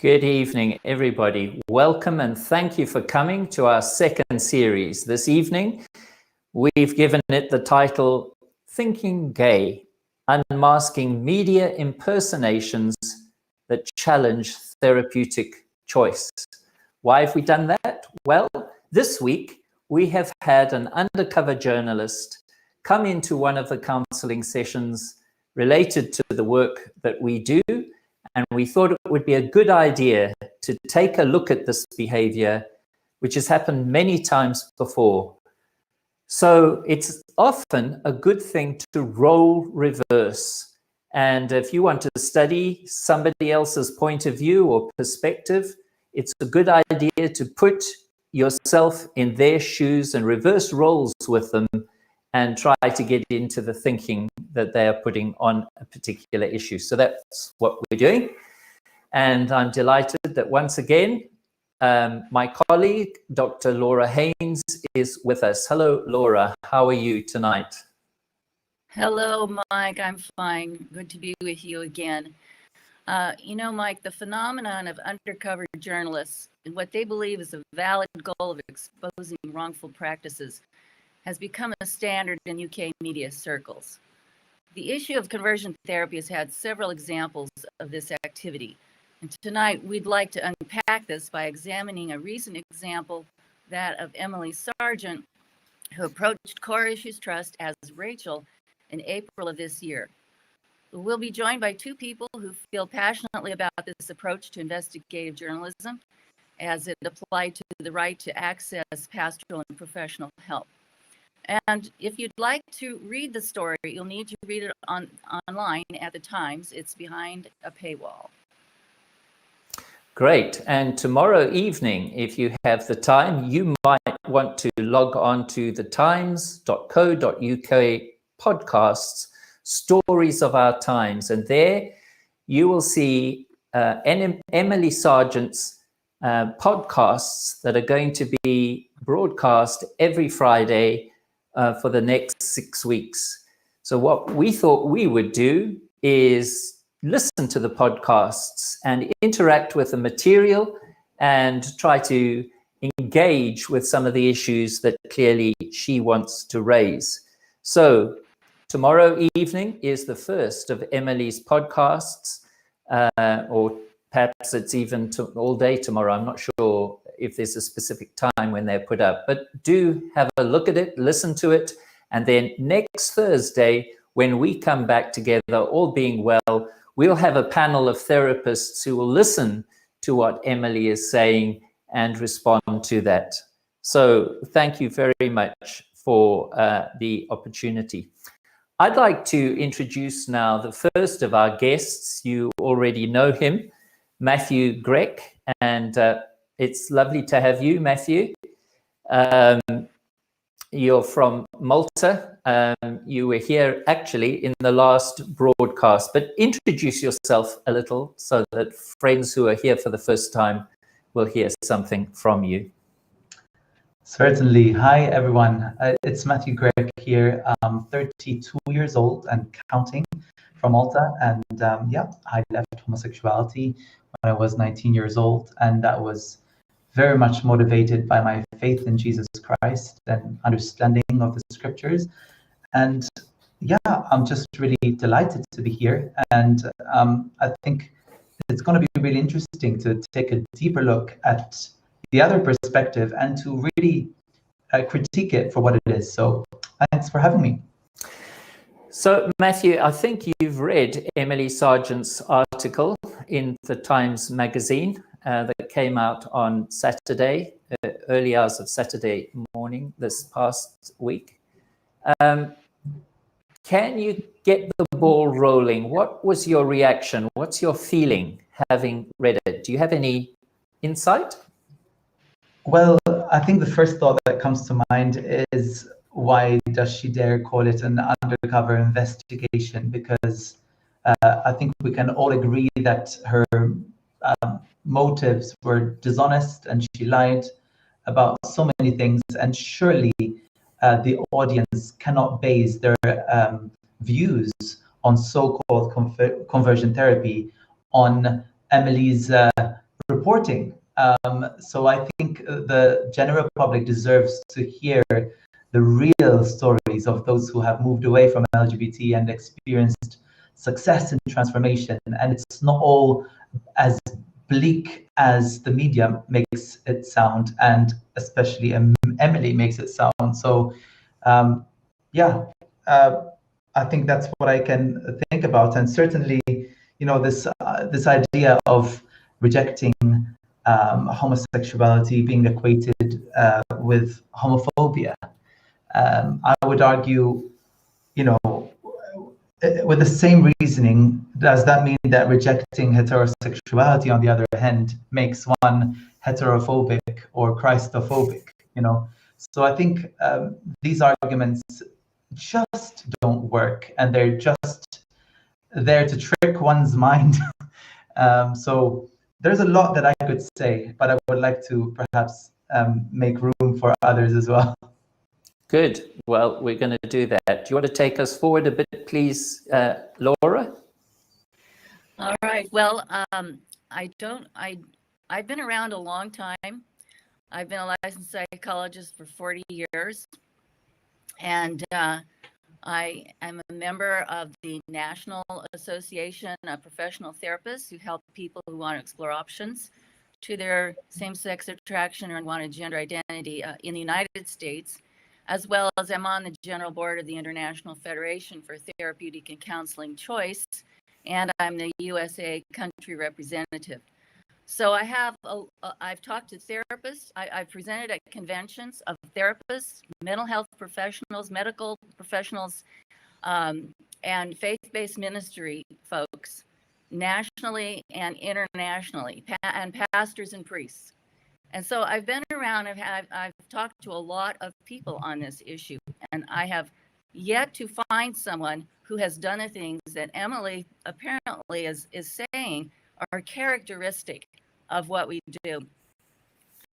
Good evening, everybody. Welcome and thank you for coming to our second series. This evening, we've given it the title, Thinking Gay, Unmasking Media Impersonations that Challenge Therapeutic Choice. Why have we done that? Well, this week, we have had an undercover journalist come into one of the counseling sessions related to the work that we do. And we thought it would be a good idea to take a look at this behavior, which has happened many times before. So it's often a good thing to role reverse. And if you want to study somebody else's point of view or perspective, it's a good idea to put yourself in their shoes and reverse roles with them and try to get into the thinking that they are putting on a particular issue. So that's what we're doing. And I'm delighted that once again, my colleague, Dr. Laura Haynes, is with us. Hello, Laura. How are you tonight? Hello, Mike. I'm fine. Good to be with you again. Mike, the phenomenon of undercover journalists and what they believe is a valid goal of exposing wrongful practices has become a standard in UK media circles. The issue of conversion therapy has had several examples of this activity. And tonight, we'd like to unpack this by examining a recent example, that of Emily Sargent, who approached Core Issues Trust as Rachel in April of this year. We'll be joined by two people who feel passionately about this approach to investigative journalism as it applied to the right to access pastoral and professional help. And if you'd like to read the story, you'll need to read it online at the Times. It's behind a paywall. Great. And tomorrow evening, if you have the time, you might want to log on to the times.co.uk podcasts, Stories of Our Times. And there you will see Emily Sargent's podcasts that are going to be broadcast every Friday for the next 6 weeks. So what we thought we would do is listen to the podcasts and interact with the material and try to engage with some of the issues that clearly she wants to raise. So tomorrow evening is the first of Emily's podcasts, or perhaps it's even all day tomorrow. I'm not sure if there's a specific time when they're put up, but do have a look at it, listen to it. And then next Thursday, when we come back together, all being well, we'll have a panel of therapists who will listen to what Emily is saying and respond to that. So thank you very much for the opportunity. I'd like to introduce now the first of our guests. You already know him, Matthew Grech, and it's lovely to have you, Matthew. You're from Malta. You were here actually in the last broadcast, but introduce yourself a little so that friends who are here for the first time will hear something from you. Certainly. Hi, everyone. It's Matthew Grech here. I'm 32 years old and counting, from Malta. And I left homosexuality when I was 19 years old. And that was very much motivated by my faith in Jesus Christ and understanding of the scriptures. And I'm just really delighted to be here. And I think it's going to be really interesting to take a deeper look at the other perspective and to really critique it for what it is. So thanks for having me. So Matthew, I think you've read Emily Sargent's article in the Times magazine that came out on Saturday, early hours of Saturday morning this past week. Can you get the ball rolling? What was your reaction? What's your feeling having read it? Do you have any insight? Well, I think the first thought that comes to mind is, why does she dare call it an undercover investigation? Because I think we can all agree that her motives were dishonest and she lied about so many things. And surely the audience cannot base their views on so-called conversion therapy on Emily's supporting. So I think the general public deserves to hear the real stories of those who have moved away from LGBT and experienced success and transformation. And it's not all as bleak as the media makes it sound, and especially Emily makes it sound. So yeah, I think that's what I can think about. And certainly, you know, this idea of rejecting homosexuality being equated with homophobia. I would argue, you know, with the same reasoning, does that mean that rejecting heterosexuality, on the other hand, makes one heterophobic or Christophobic? You know, so I think these arguments just don't work, and they're just there to trick one's mind. So there's a lot that I could say, but I would like to perhaps make room for others as well. Good. Well, we're going to do that. Do you want to take us forward a bit, please, Laura? All right. Well, I've been around a long time. I've been a licensed psychologist for 40 years. And I am a member of the National Association of Professional Therapists, who help people who want to explore options to their same-sex attraction or want a gender identity in the United States, as well as I'm on the general board of the International Federation for Therapeutic and Counseling Choice, and I'm the USA country representative. So I've talked to therapists. I've presented at conventions of therapists, mental health professionals, medical professionals, and faith-based ministry folks, nationally and internationally, and pastors and priests. And so I've been around, I've talked to a lot of people on this issue, and I have yet to find someone who has done the things that Emily apparently is saying are characteristic of what we do.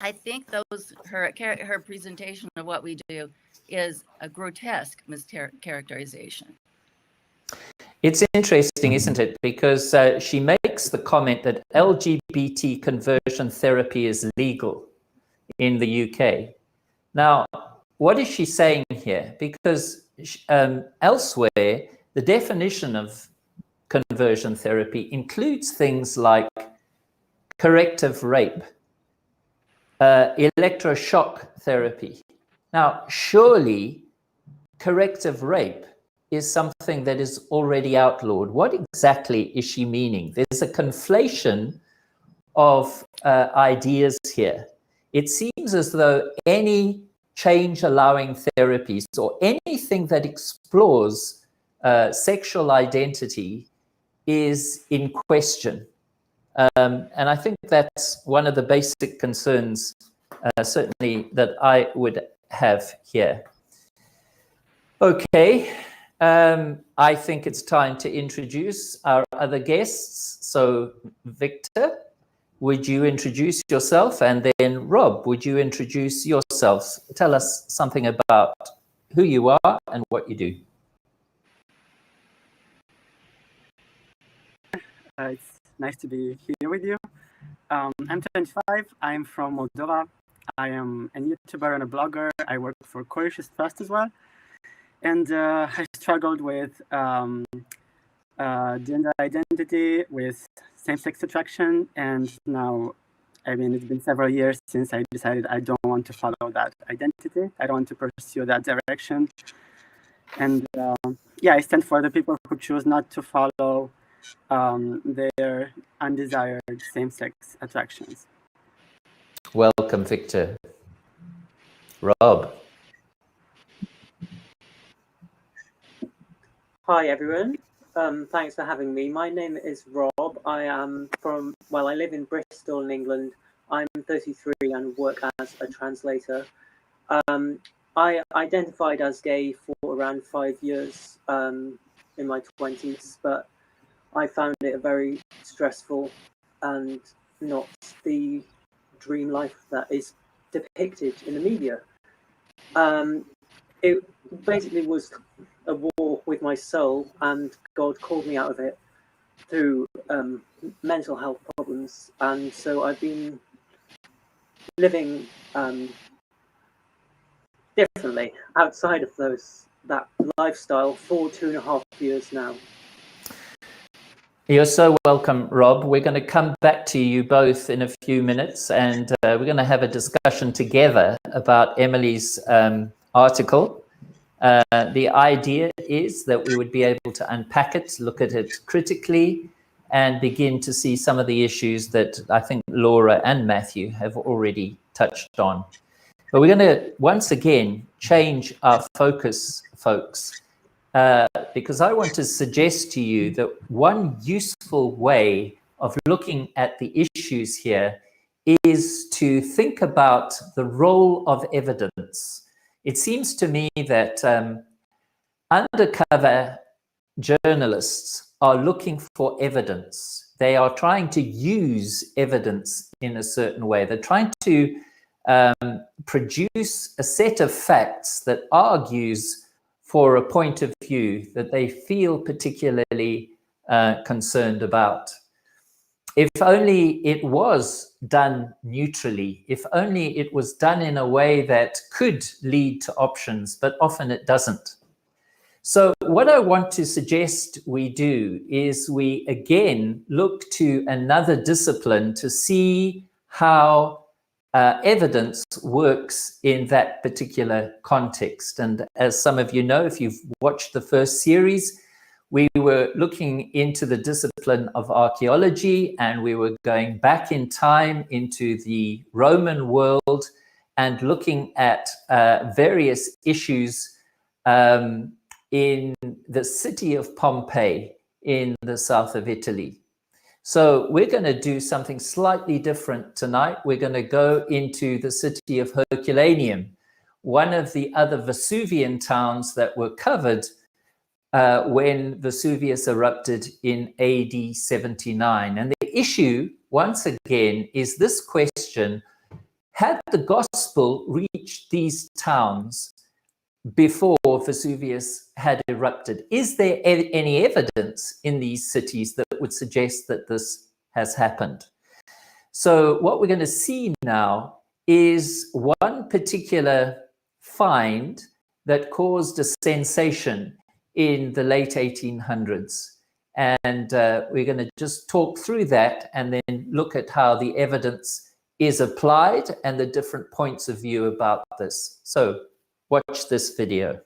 I think her presentation of what we do is a grotesque mischaracterization. It's interesting, isn't it? Because she makes the comment that LGBT conversion therapy is legal in the UK. Now, what is she saying here? Because elsewhere, the definition of conversion therapy includes things like corrective rape, electroshock therapy. Now, surely corrective rape is something that is already outlawed. What exactly is she meaning? There's a conflation of ideas here. It seems as though any change-allowing therapies or anything that explores sexual identity is in question. And I think that's one of the basic concerns, certainly, that I would have here. Okay, I think it's time to introduce our other guests. So, Victor, would you introduce yourself? And then, Rob, would you introduce yourself? Tell us something about who you are and what you do. It's nice to be here with you. I'm 25. I'm from Moldova. I am a YouTuber and a blogger. I work for Courageous Trust as well. And I struggled with gender identity, with same-sex attraction. And now, I mean, it's been several years since I decided I don't want to follow that identity. I don't want to pursue that direction. And yeah, I stand for the people who choose not to follow their undesired same-sex attractions. Welcome, Victor. Rob. Hi, everyone. Thanks for having me. My name is Rob. I am I live in Bristol in England. I'm 33 and work as a translator. I identified as gay for around 5 years in my 20s, but I found it a very stressful and not the dream life that is depicted in the media. It basically was a war with my soul, and God called me out of it through mental health problems times, and so I've been living differently outside of that lifestyle for 2.5 years now. You're so welcome, Rob. We're going to come back to you both in a few minutes, and we're going to have a discussion together about Emily's article. The idea is that we would be able to unpack it, look at it critically, and begin to see some of the issues that I think Laura and Matthew have already touched on. But we're going to, once again, change our focus, folks, because I want to suggest to you that one useful way of looking at the issues here is to think about the role of evidence. It seems to me that undercover journalists are looking for evidence. They are trying to use evidence in a certain way. They're trying to produce a set of facts that argues for a point of view that they feel particularly concerned about. If only it was done neutrally, if only it was done in a way that could lead to options, but often it doesn't. So what I want to suggest we do is we again look to another discipline to see how evidence works in that particular context. And as some of you know, if you've watched the first series, we were looking into the discipline of archaeology, and we were going back in time into the Roman world and looking at various issues in the city of Pompeii in the south of Italy. So we're going to do something slightly different tonight. We're going to go into the city of Herculaneum, one of the other Vesuvian towns that were covered when Vesuvius erupted in AD 79. And the issue, once again, is this question: had the gospel reached these towns before Vesuvius had erupted? Is there any evidence in these cities that would suggest that this has happened? So what we're going to see now is one particular find that caused a sensation in the late 1800s. And we're going to just talk through that and then look at how the evidence is applied and the different points of view about this. So watch this video.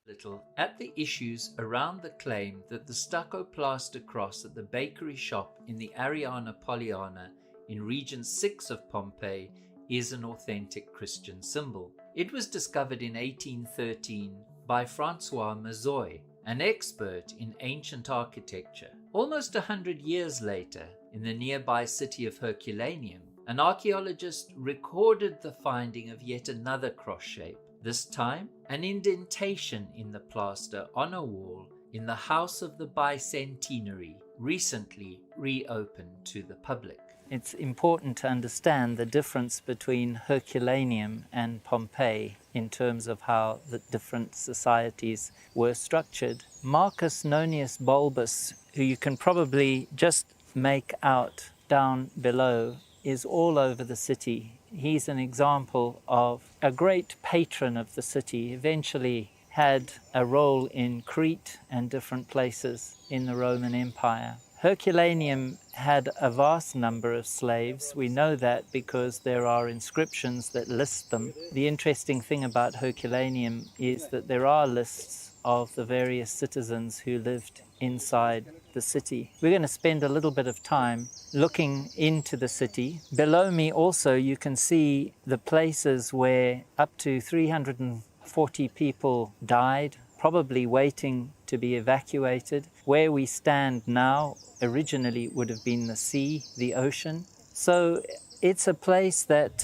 Little at the issues around the claim that the stucco plaster cross at the bakery shop in the Ariana Poliana in Region 6 of Pompeii is an authentic Christian symbol. It was discovered in 1813 by Francois Mazoy, an expert in ancient architecture. Almost 100 years later, in the nearby city of Herculaneum, an archaeologist recorded the finding of yet another cross shape, this time an indentation in the plaster on a wall in the House of the Bicentenary, recently reopened to the public. It's important to understand the difference between Herculaneum and Pompeii in terms of how the different societies were structured. Marcus Nonius Bulbus, who you can probably just make out down below, is all over the city. He's an example of a great patron of the city, eventually had a role in Crete and different places in the Roman Empire. Herculaneum had a vast number of slaves. We know that because there are inscriptions that list them. The interesting thing about Herculaneum is that there are lists of the various citizens who lived inside the city. We're going to spend a little bit of time looking into the city. Below me also you can see the places where up to 340 people died, probably waiting to be evacuated. Where we stand now originally would have been the sea, the ocean. So it's a place that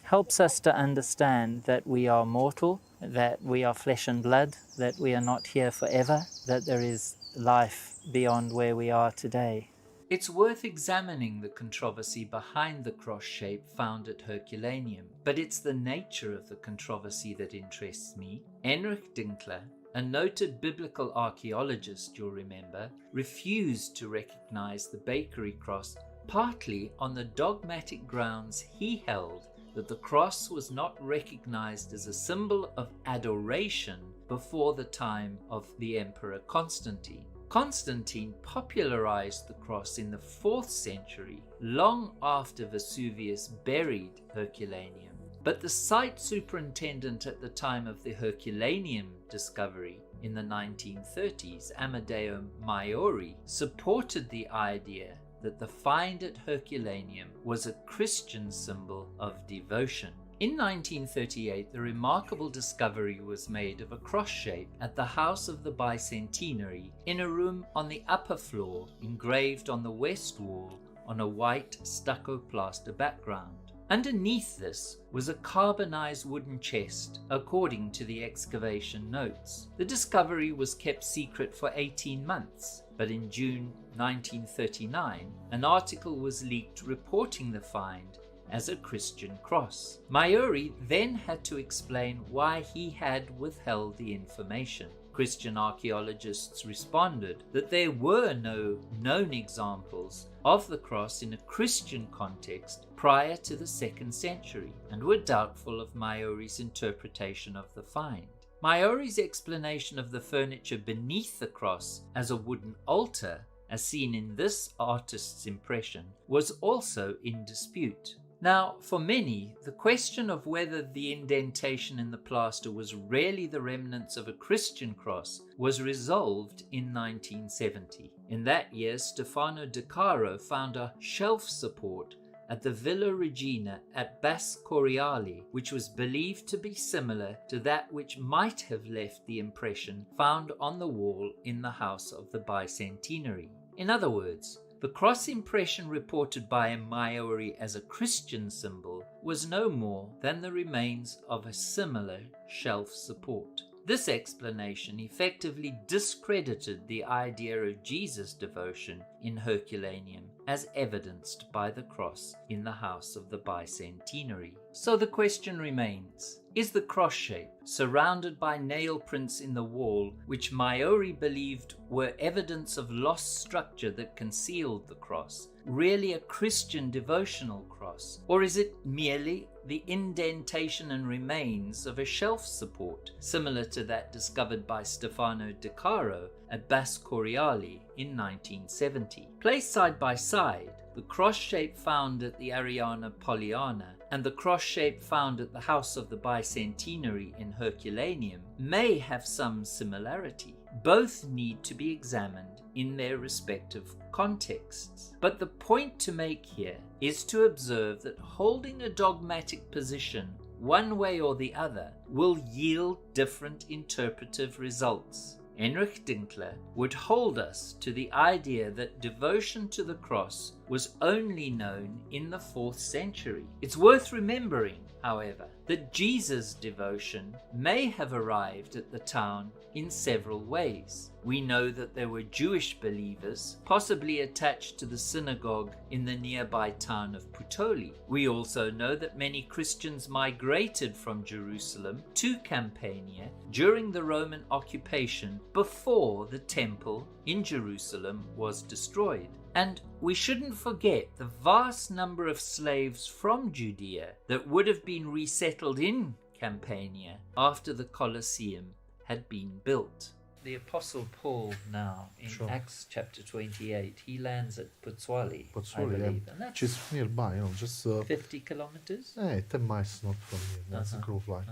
helps us to understand that we are mortal, that we are flesh and blood, that we are not here forever, that there is life beyond where we are today. It's worth examining the controversy behind the cross shape found at Herculaneum, but it's the nature of the controversy that interests me. Enrich Dinkler, a noted biblical archaeologist, you'll remember, refused to recognize the bakery cross, partly on the dogmatic grounds he held that the cross was not recognized as a symbol of adoration before the time of the Emperor Constantine. Constantine popularized the cross in the 4th century, long after Vesuvius buried Herculaneum. But the site superintendent at the time of the Herculaneum discovery in the 1930s, Amedeo Maiori, supported the idea that the find at Herculaneum was a Christian symbol of devotion. In 1938, the remarkable discovery was made of a cross shape at the House of the Bicentenary in a room on the upper floor, engraved on the west wall on a white stucco plaster background. Underneath this was a carbonized wooden chest, according to the excavation notes. The discovery was kept secret for 18 months, but in June 1939, an article was leaked reporting the find as a Christian cross. Maiori then had to explain why he had withheld the information. Christian archaeologists responded that there were no known examples of the cross in a Christian context prior to the 2nd century and were doubtful of Maiori's interpretation of the find. Maiori's explanation of the furniture beneath the cross as a wooden altar, as seen in this artist's impression, was also in dispute. Now, for many, the question of whether the indentation in the plaster was really the remnants of a Christian cross was resolved in 1970. In that year, Stefano De Caro found a shelf support at the Villa Regina at Bas Coriali, which was believed to be similar to that which might have left the impression found on the wall in the House of the Bicentenary. In other words, the cross impression reported by Maiori as a Christian symbol was no more than the remains of a similar shelf support. This explanation effectively discredited the idea of Jesus' devotion in Herculaneum as evidenced by the cross in the House of the Bicentenary. So the question remains, is the cross shape, surrounded by nail prints in the wall, which Maiori believed were evidence of lost structure that concealed the cross, really a Christian devotional cross? Or is it merely the indentation and remains of a shelf support, similar to that discovered by Stefano De Caro at Bas Coriali in 1970? Placed side by side, the cross shape found at the Ariana Poliana and the cross shape found at the House of the Bicentenary in Herculaneum may have some similarity. Both need to be examined in their respective contexts. But the point to make here is to observe that holding a dogmatic position one way or the other will yield different interpretive results. Heinrich Dinkler would hold us to the idea that devotion to the cross was only known in the 4th century. It's worth remembering, however, that Jesus' devotion may have arrived at the town in several ways. We know that there were Jewish believers, possibly attached to the synagogue in the nearby town of Puteoli. We also know that many Christians migrated from Jerusalem to Campania during the Roman occupation before the temple in Jerusalem was destroyed. And we shouldn't forget the vast number of slaves from Judea that would have been resettled in Campania after the Colosseum had been built. The Apostle Paul now, in Acts chapter 28, he lands at Pozzuoli, I believe. And that's which is nearby, just 50 kilometers? 10 miles not from here. That's a grove line.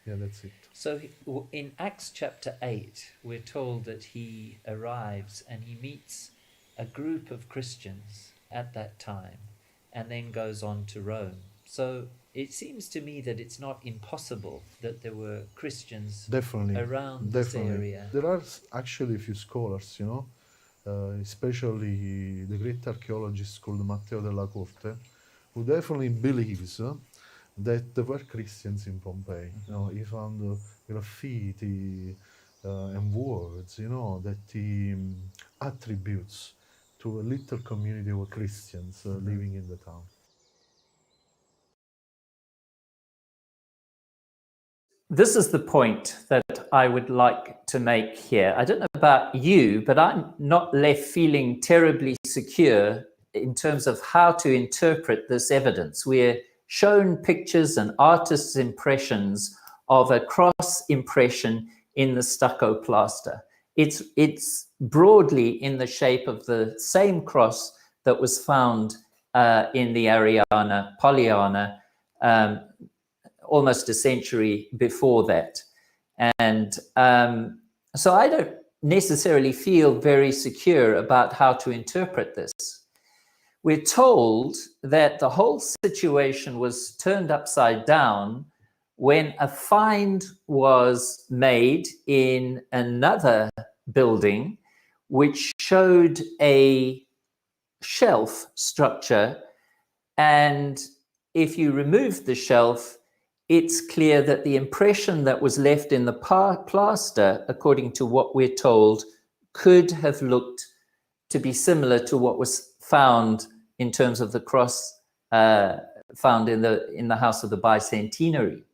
Yeah, that's it. So in Acts chapter 8, we're told that he arrives and he meets a group of Christians at that time and then goes on to Rome. So it seems to me that it's not impossible that there were Christians around this area. There are actually a few scholars, especially the great archaeologist called Matteo della Corte, who definitely believes that there were Christians in Pompeii. He found graffiti and words, that he attributes to a little community of Christians living in the town. this is the point that I would like to make here. I don't know about you, but I'm not left feeling terribly secure in terms of how to interpret this evidence. We're shown pictures and artists' impressions of a cross impression in the stucco plaster. It's broadly in the shape of the same cross that was found in the Ariana, Pollyanna, almost a century before that. And so I don't necessarily feel very secure about how to interpret this. We're told that the whole situation was turned upside down when a find was made in another building which showed a shelf structure, and if you remove the shelf, it's clear that the impression that was left in the plaster, according to what we're told, could have looked to be similar to what was found in terms of the cross found in the house of the Bicentenary.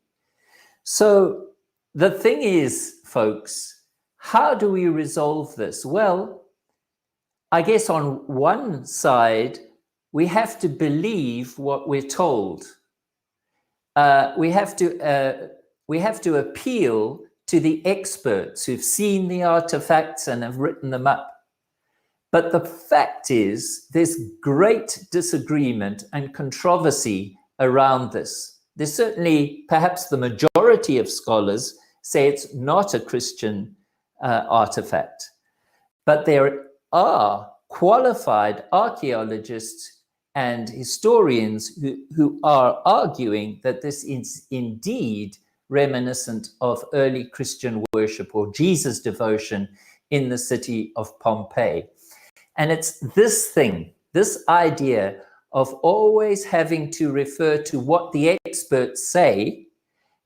So the thing is, folks, how do we resolve this? Well, I guess on one side, we have to believe what we're told. We have to appeal to the experts who've seen the artifacts and have written them up. But the fact is, there's great disagreement and controversy around this. There's certainly, perhaps the majority of scholars say it's not a Christian artifact. But there are qualified archaeologists and historians who are arguing that this is indeed reminiscent of early Christian worship or Jesus devotion in the city of Pompeii. And it's this thing, this idea of always having to refer to what the experts say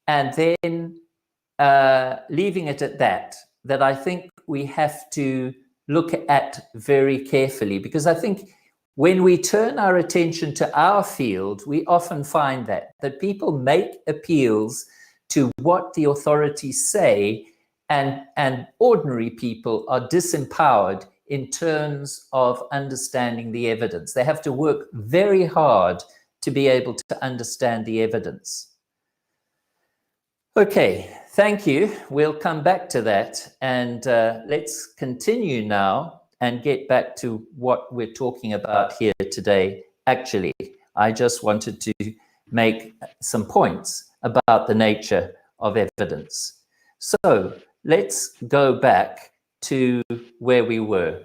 and then leaving it at that, that I think we have to look at very carefully, because I think when we turn our attention to our field, we often find that people make appeals to what the authorities say, and ordinary people are disempowered in terms of understanding the evidence. They have to work very hard to be able to understand the evidence. Okay, thank you. We'll come back to that, and let's continue now and get back to what we're talking about here today. Actually, I just wanted to make some points about the nature of evidence. So let's go back to where we were.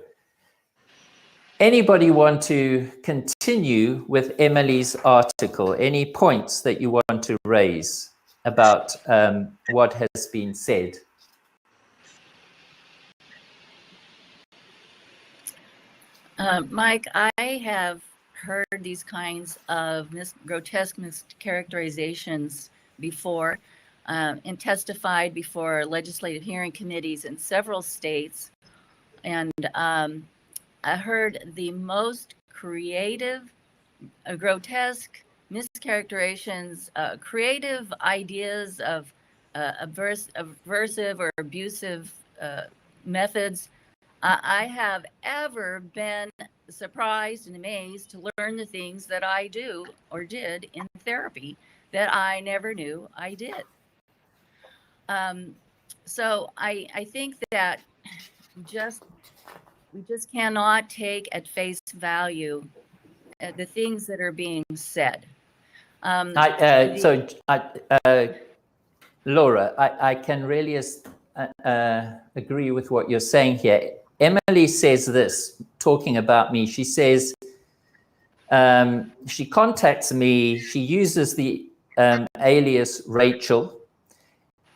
Anybody want to continue with Emily's article? Any points that you want to raise about what has been said? Mike, I have heard these kinds of grotesque mischaracterizations before and testified before legislative hearing committees in several states. And I heard the most creative, grotesque mischaracterizations, creative ideas of aversive or abusive methods I have ever been surprised and amazed to learn the things that I do or did in therapy that I never knew I did. So I think that we just cannot take at face value the things that are being said. Laura, I can really agree with what you're saying here. Emily says this, talking about me. She says, she contacts me, she uses the alias Rachel,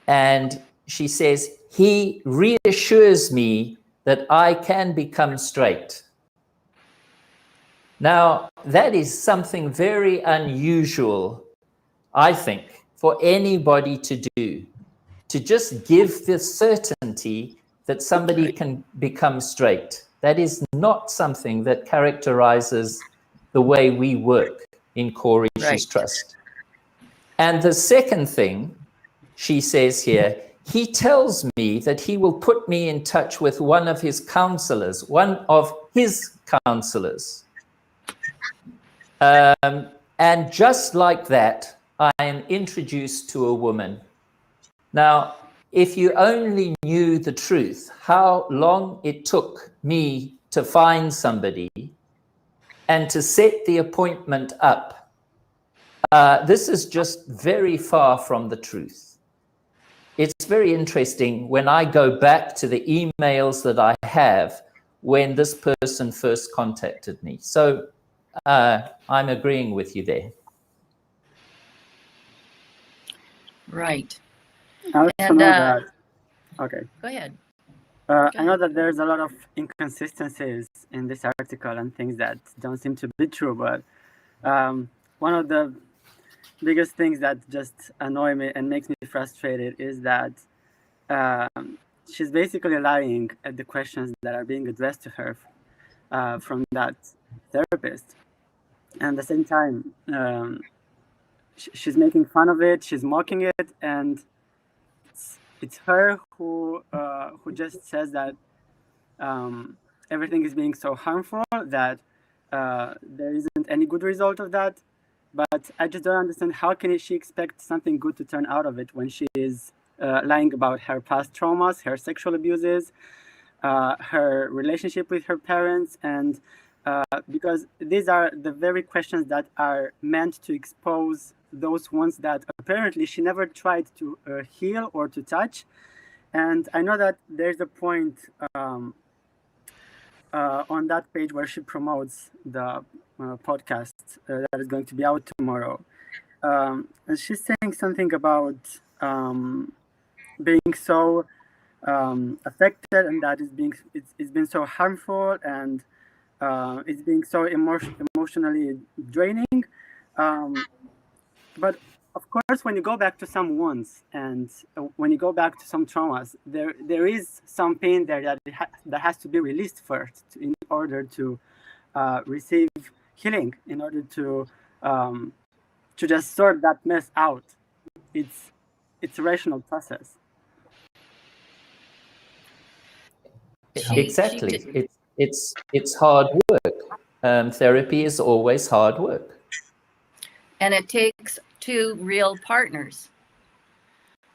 and she says, he reassures me that I can become straight. Now, that is something very unusual, I think, for anybody to do, to just give the certainty that somebody can become straight. That is not something that characterizes the way we work in Core Issues Trust. And the second thing she says here, he tells me that he will put me in touch with one of his counselors. And just like that, I am introduced to a woman. Now, if you only knew the truth, how long it took me to find somebody and to set the appointment up, this is just very far from the truth. It's very interesting when I go back to the emails that I have when this person first contacted me. So I'm agreeing with you there. Right. I also And know that. Okay. go ahead. I know that there's a lot of inconsistencies in this article and things that don't seem to be true, but one of the biggest things that just annoy me and makes me frustrated is that she's basically lying at the questions that are being addressed to her from that therapist. And at the same time, she's making fun of it, she's mocking it, and it's her who just says that everything is being so harmful that there isn't any good result of that. But I just don't understand how can she expect something good to turn out of it when she is lying about her past traumas, her sexual abuses, her relationship with her parents, and because these are the very questions that are meant to expose those ones that apparently she never tried to heal or to touch. And I know that there's a point on that page where she promotes the podcast that is going to be out tomorrow. And she's saying something about being so affected, and that it's been so harmful, and it's being so emotionally draining. But of course, when you go back to some wounds and when you go back to some traumas, there is some pain there that has to be released first in order to receive healing, in order to just sort that mess out. It's a rational process. Exactly. It's hard work. Therapy is always hard work. And it takes two real partners.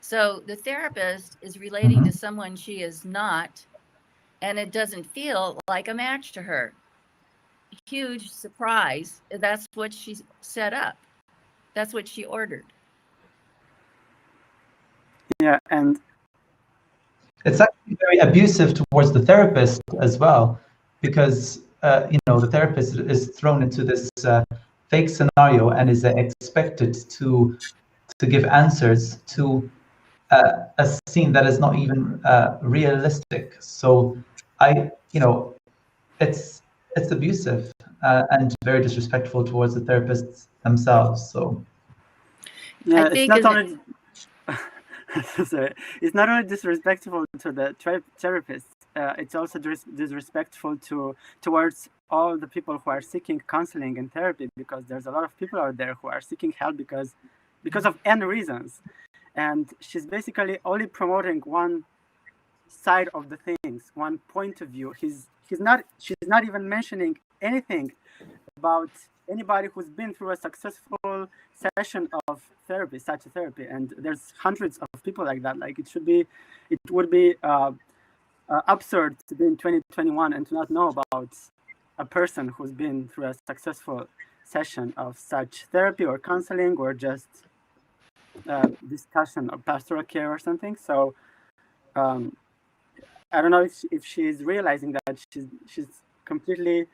So the therapist is relating to someone she is not, and it doesn't feel like a match to her. Huge surprise. That's what she set up. That's what she ordered. Yeah, and it's actually very abusive towards the therapist as well, because the therapist is thrown into this fake scenario and is expected to give answers to a scene that is not even realistic. So it's abusive and very disrespectful towards the therapists themselves. So yeah, it's not only sorry, it's not only disrespectful to the therapist. It's also disrespectful towards all the people who are seeking counseling and therapy, because there's a lot of people out there who are seeking help because of any reasons, and she's basically only promoting one side of the things, one point of view. She's not even mentioning anything about anybody who's been through a successful session of therapy, such a therapy, and there's hundreds of people like that. Like it would be absurd to be in 2021 and to not know about a person who's been through a successful session of such therapy or counseling or just discussion of pastoral care or something. So I don't know if she's realizing that she's completely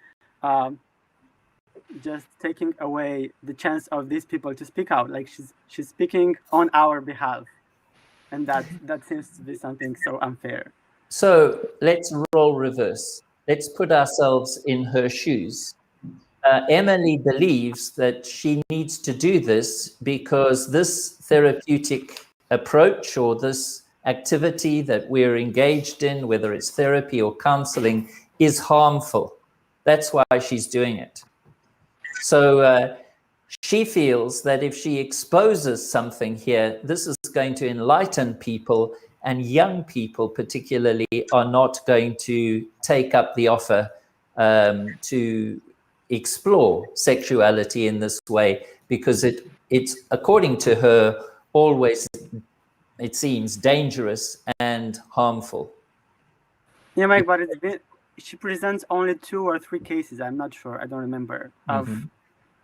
just taking away the chance of these people to speak out. Like she's speaking on our behalf, and that seems to be something so unfair. So let's role reverse. Let's put ourselves in her shoes. Emily believes that she needs to do this because this therapeutic approach or this activity that we're engaged in, whether it's therapy or counseling, is harmful. That's why she's doing it. So she feels that if she exposes something here, this is going to enlighten people, and young people particularly are not going to take up the offer to explore sexuality in this way, because it's according to her always, it seems, dangerous and harmful. Yeah, Mike, but she presents only 2 or 3 cases, I'm not sure, I don't remember, of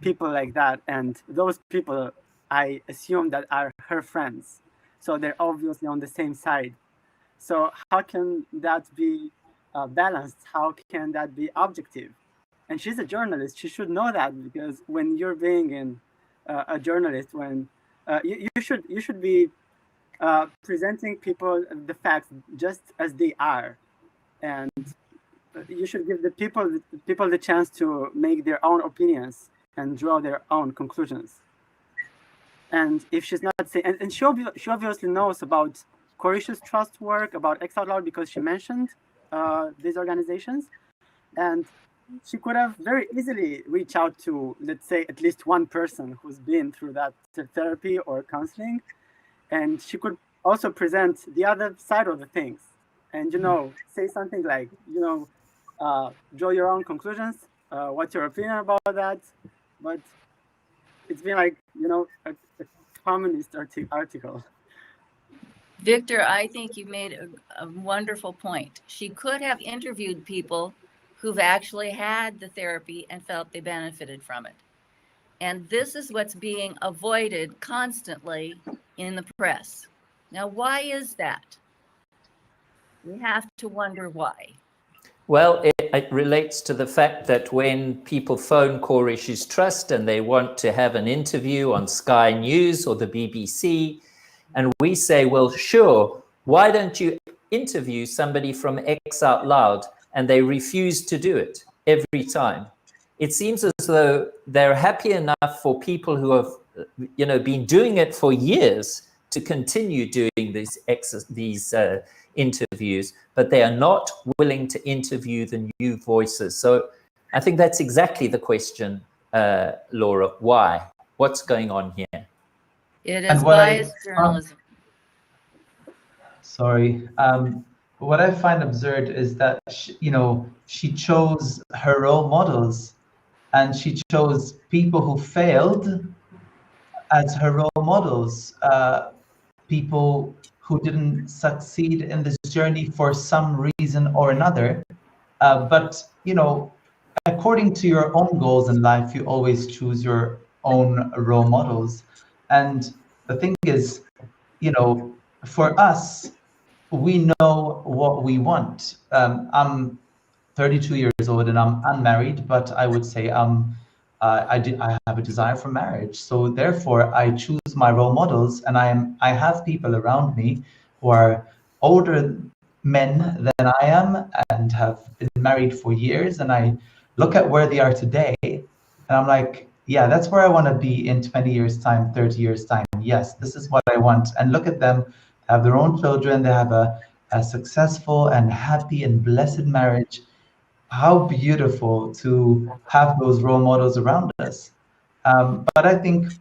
people like that. And those people, I assume that are her friends. So they're obviously on the same side. So how can that be balanced? How can that be objective? And she's a journalist. She should know that, because when you're being a journalist, when you should be presenting people the facts just as they are, and you should give the people the chance to make their own opinions and draw their own conclusions. And if she's not saying, and she obviously knows about Courageous Trust work, about X Out Loud, because she mentioned these organizations, and she could have very easily reached out to, let's say, at least one person who's been through that therapy or counseling, and she could also present the other side of the things, and say something like, draw your own conclusions. What's your opinion about that? But it's been like a communist article. Victor, I think you made a wonderful point. She could have interviewed people who've actually had the therapy and felt they benefited from it. And this is what's being avoided constantly in the press. Now, why is that? We have to wonder why. Well, it relates to the fact that when people phone Core Issues Trust and they want to have an interview on Sky News or the BBC, and we say, well, sure, why don't you interview somebody from X Out Loud? And they refuse to do it every time. It seems as though they're happy enough for people who have, been doing it for years to continue doing these interviews, but they are not willing to interview the new voices. So I think that's exactly the question, Laura. Why? What's going on here? It is biased journalism. Sorry. What I find absurd is that, she chose her role models, and she chose people who failed as her role models, people who didn't succeed in this journey for some reason or another. But, according to your own goals in life, you always choose your own role models. And the thing is, for us, we know what we want. I'm 32 years old and I'm unmarried, but I would say I have a desire for marriage. So therefore, I choose my role models, and I have people around me who are older men than I am and have been married for years. And I look at where they are today, and I'm like, yeah, that's where I want to be in 20 years' time, 30 years' time. Yes, this is what I want. And look at them, have their own children, they have a successful and happy and blessed marriage. How beautiful to have those role models around us. But I think,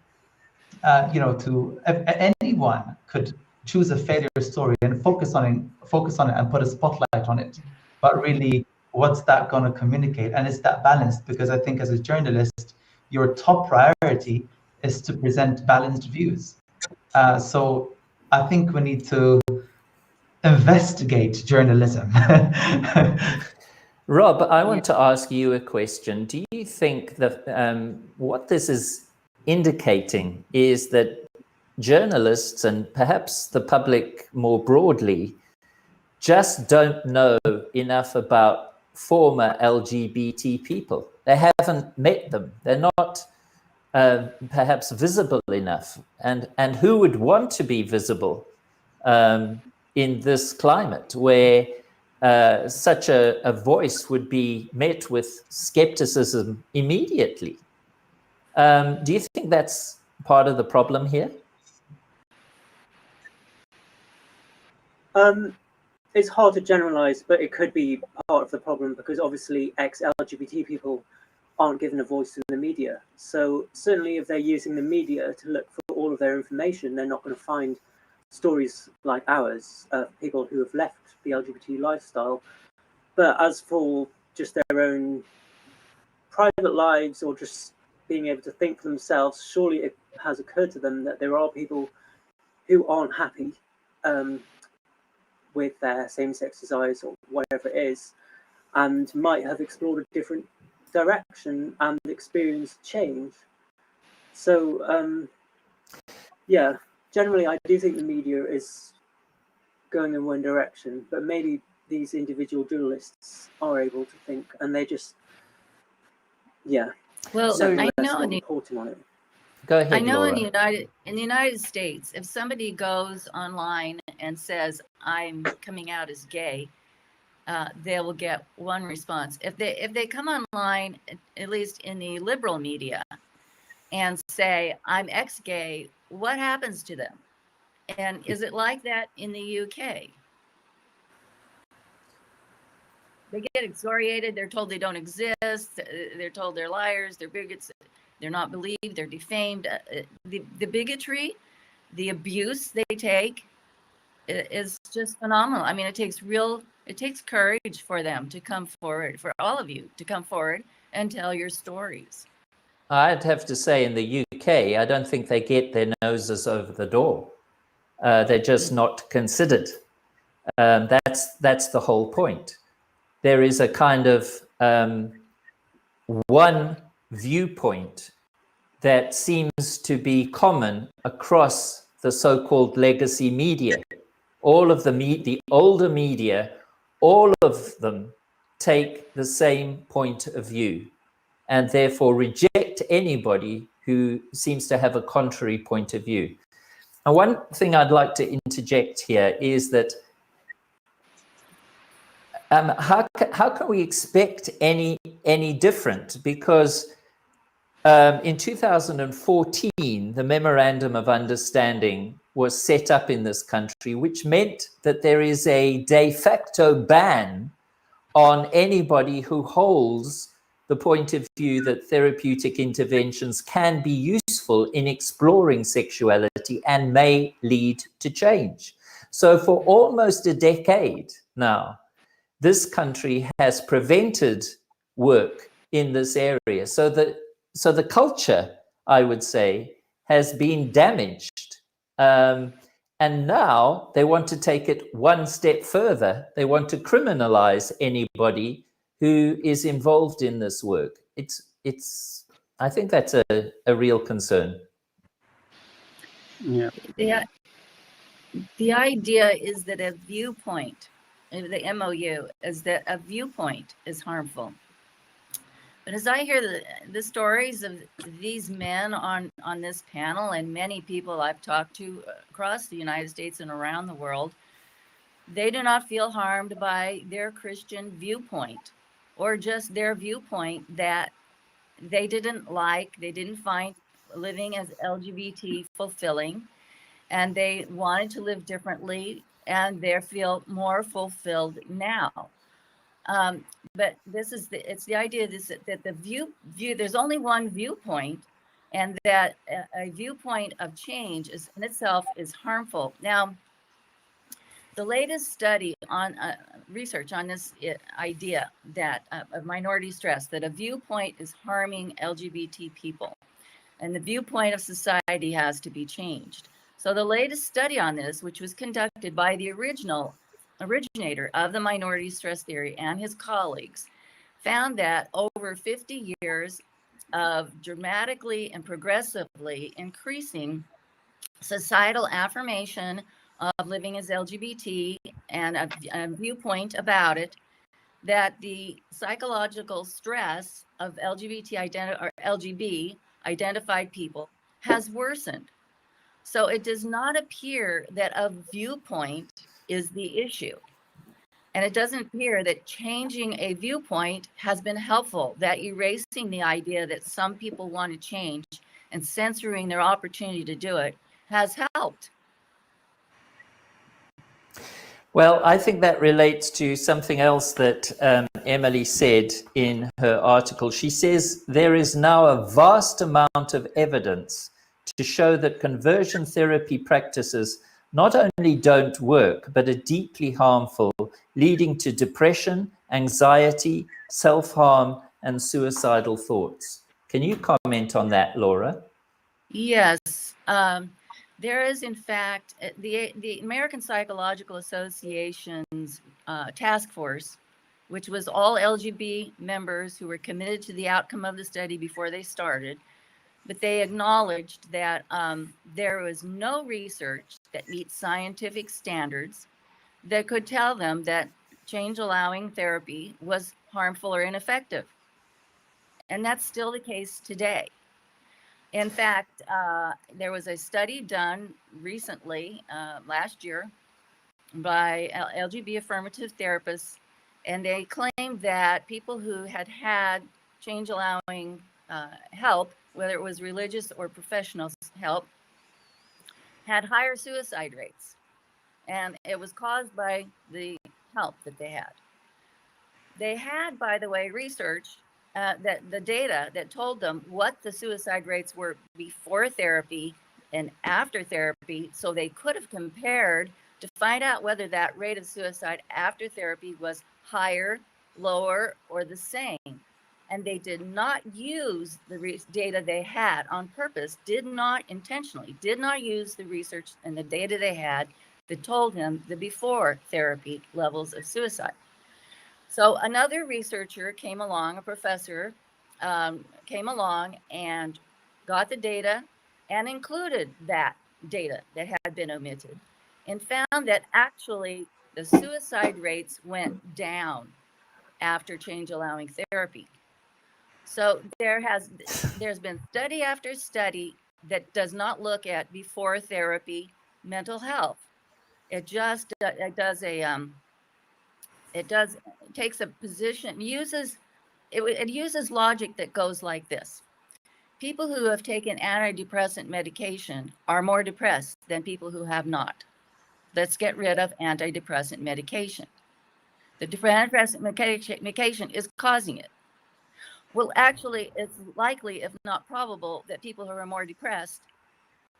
anyone could choose a failure story and focus on it and put a spotlight on it. But really, what's that going to communicate? And is that balanced? Because I think as a journalist, your top priority is to present balanced views. So I think we need to investigate journalism. Rob, I want to ask you a question. Do you think that what this is indicating is that journalists and perhaps the public more broadly just don't know enough about former LGBT people? They haven't met them. They're not perhaps visible enough. And who would want to be visible in this climate where such a voice would be met with skepticism immediately? Do you think that's part of the problem here? It's hard to generalize, but it could be part of the problem, because obviously ex-LGBT people aren't given a voice in the media. So certainly if they're using the media to look for all of their information, they're not going to find stories like ours, people who have left the LGBT lifestyle. But as for just their own private lives or just being able to think for themselves, surely it has occurred to them that there are people who aren't happy with their same-sex desires or whatever it is, and might have explored a different direction and experienced change. So, yeah, generally I do think the media is going in one direction, but maybe these individual journalists are able to think, and they just, yeah. Well, So- I know not reporting on it. Go ahead, I know Laura. in the United States, if somebody goes online and says, I'm coming out as gay, they will get one response. If they come online, at least in the liberal media, and say, I'm ex-gay, what happens to them? And is it like that in the UK? They get excoriated, they're told they don't exist, they're told they're liars, they're bigots, they're not believed, they're defamed. The bigotry, the abuse they take is just phenomenal. I mean, it takes courage for them to come forward, for all of you to come forward and tell your stories. I'd have to say in the UK, I don't think they get their noses over the door. They're just not considered. That's the whole point. There is a kind of one viewpoint that seems to be common across the so-called legacy media. All of the older media, all of them take the same point of view and therefore reject anybody who seems to have a contrary point of view. And one thing I'd like to interject here is that how can we expect any different? Because in 2014, the Memorandum of Understanding was set up in this country, which meant that there is a de facto ban on anybody who holds the point of view that therapeutic interventions can be useful in exploring sexuality and may lead to change. So for almost a decade now, this country has prevented work in this area. So the culture, I would say, has been damaged. And now they want to take it one step further. They want to criminalize anybody who is involved in this work. I think that's a real concern. Yeah. The idea is that a viewpoint, the MOU, is that a viewpoint is harmful. But as I hear the stories of these men on this panel and many people I've talked to across the United States and around the world, they do not feel harmed by their Christian viewpoint or just their viewpoint that they didn't like, they didn't find living as LGBT fulfilling, and they wanted to live differently, and they feel more fulfilled now. But it's the idea that the view there's only one viewpoint, and that a viewpoint of change is in itself is harmful. Now, the latest study on research on this idea that of minority stress, that a viewpoint is harming LGBT people, and the viewpoint of society has to be changed. So the latest study on this, which was conducted by the originator of the minority stress theory and his colleagues, found that over 50 years of dramatically and progressively increasing societal affirmation of living as LGBT and a viewpoint about it, that the psychological stress of LGB identified people has worsened. So it does not appear that a viewpoint is the issue. And it doesn't appear that changing a viewpoint has been helpful, that erasing the idea that some people want to change and censoring their opportunity to do it has helped. Well, I think that relates to something else that Emily said in her article. She says there is now a vast amount of evidence to show that conversion therapy practices not only don't work, but are deeply harmful, leading to depression, anxiety, self-harm, and suicidal thoughts. Can you comment on that, Laura? Yes. There is, in fact, the American Psychological Association's task force, which was all LGBT members who were committed to the outcome of the study before they started, but they acknowledged that there was no research that meets scientific standards that could tell them that change-allowing therapy was harmful or ineffective. And that's still the case today. In fact, there was a study done recently, last year, by LGBT affirmative therapists, and they claimed that people who had change allowing help, whether it was religious or professional help, had higher suicide rates. And it was caused by the help that they had. They had, by the way, research that the data that told them what the suicide rates were before therapy and after therapy, so they could have compared to find out whether that rate of suicide after therapy was higher, lower, or the same. And they did not use the data they had on purpose, did not intentionally, did not use the research and the data they had that told him the before therapy levels of suicide. So another researcher came along, a professor came along and got the data and included that data that had been omitted and found that actually the suicide rates went down after change allowing therapy. So there's been study after study that does not look at before therapy mental health. It just takes a position, it uses logic that goes like this. People who have taken antidepressant medication are more depressed than people who have not. Let's get rid of antidepressant medication. The antidepressant medication is causing it. Well, actually, it's likely, if not probable, that people who are more depressed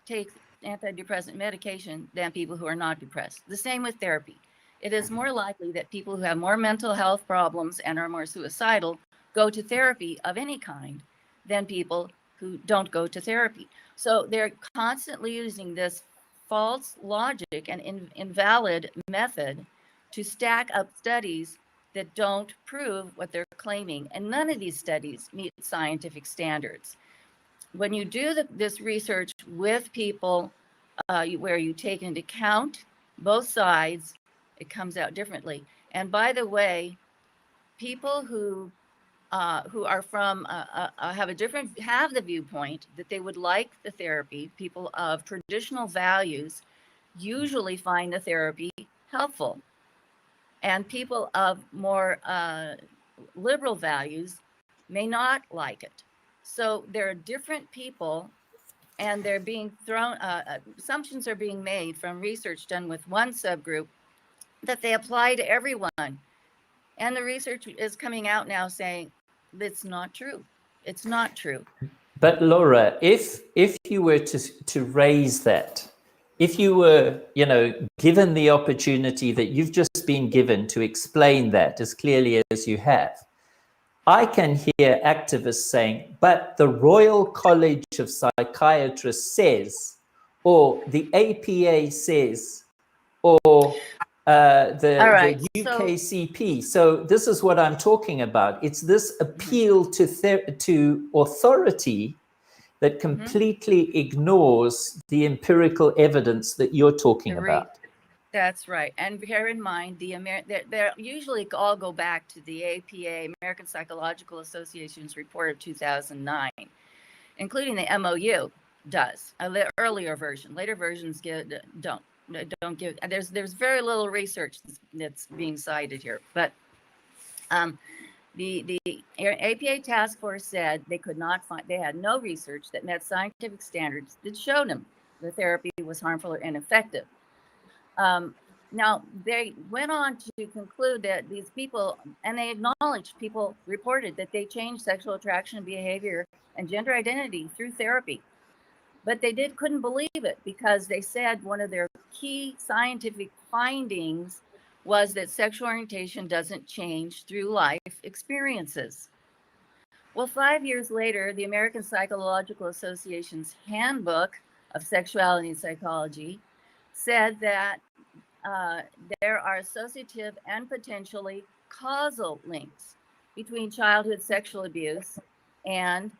take antidepressant medication than people who are not depressed. The same with therapy. It is more likely that people who have more mental health problems and are more suicidal go to therapy of any kind than people who don't go to therapy. So they're constantly using this false logic and invalid method to stack up studies that don't prove what they're claiming. And none of these studies meet scientific standards. When you do this research with people where you take into account both sides, it comes out differently. And by the way, people who are from have the viewpoint that they would like the therapy, people of traditional values usually find the therapy helpful, and people of more liberal values may not like it. So there are different people, and they're being thrown, assumptions are being made from research done with one subgroup that they apply to everyone. And the research is coming out now saying it's not true. It's not true. But Laura, if you were to raise that, if you were, given the opportunity that you've just been given to explain that as clearly as you have, I can hear activists saying, but the Royal College of Psychiatrists says, or the APA says, or the UKCP. So this is what I'm talking about. It's this appeal to authority that completely ignores the empirical evidence that you're talking about. That's right. And bear in mind, they usually all go back to the APA, American Psychological Association's report of 2009, including the MOU does, a earlier version. Later versions don't give. There's very little research that's being cited here. But the APA task force said they could not find, they had no research that met scientific standards that showed them the therapy was harmful or ineffective. Now, they went on to conclude that these people, and they acknowledged, people reported that they changed sexual attraction, behavior, and gender identity through therapy. But they couldn't believe it, because they said one of their key scientific findings was that sexual orientation doesn't change through life experiences. Well, 5 years later, the American Psychological Association's Handbook of Sexuality and Psychology said that there are associative and potentially causal links between childhood sexual abuse and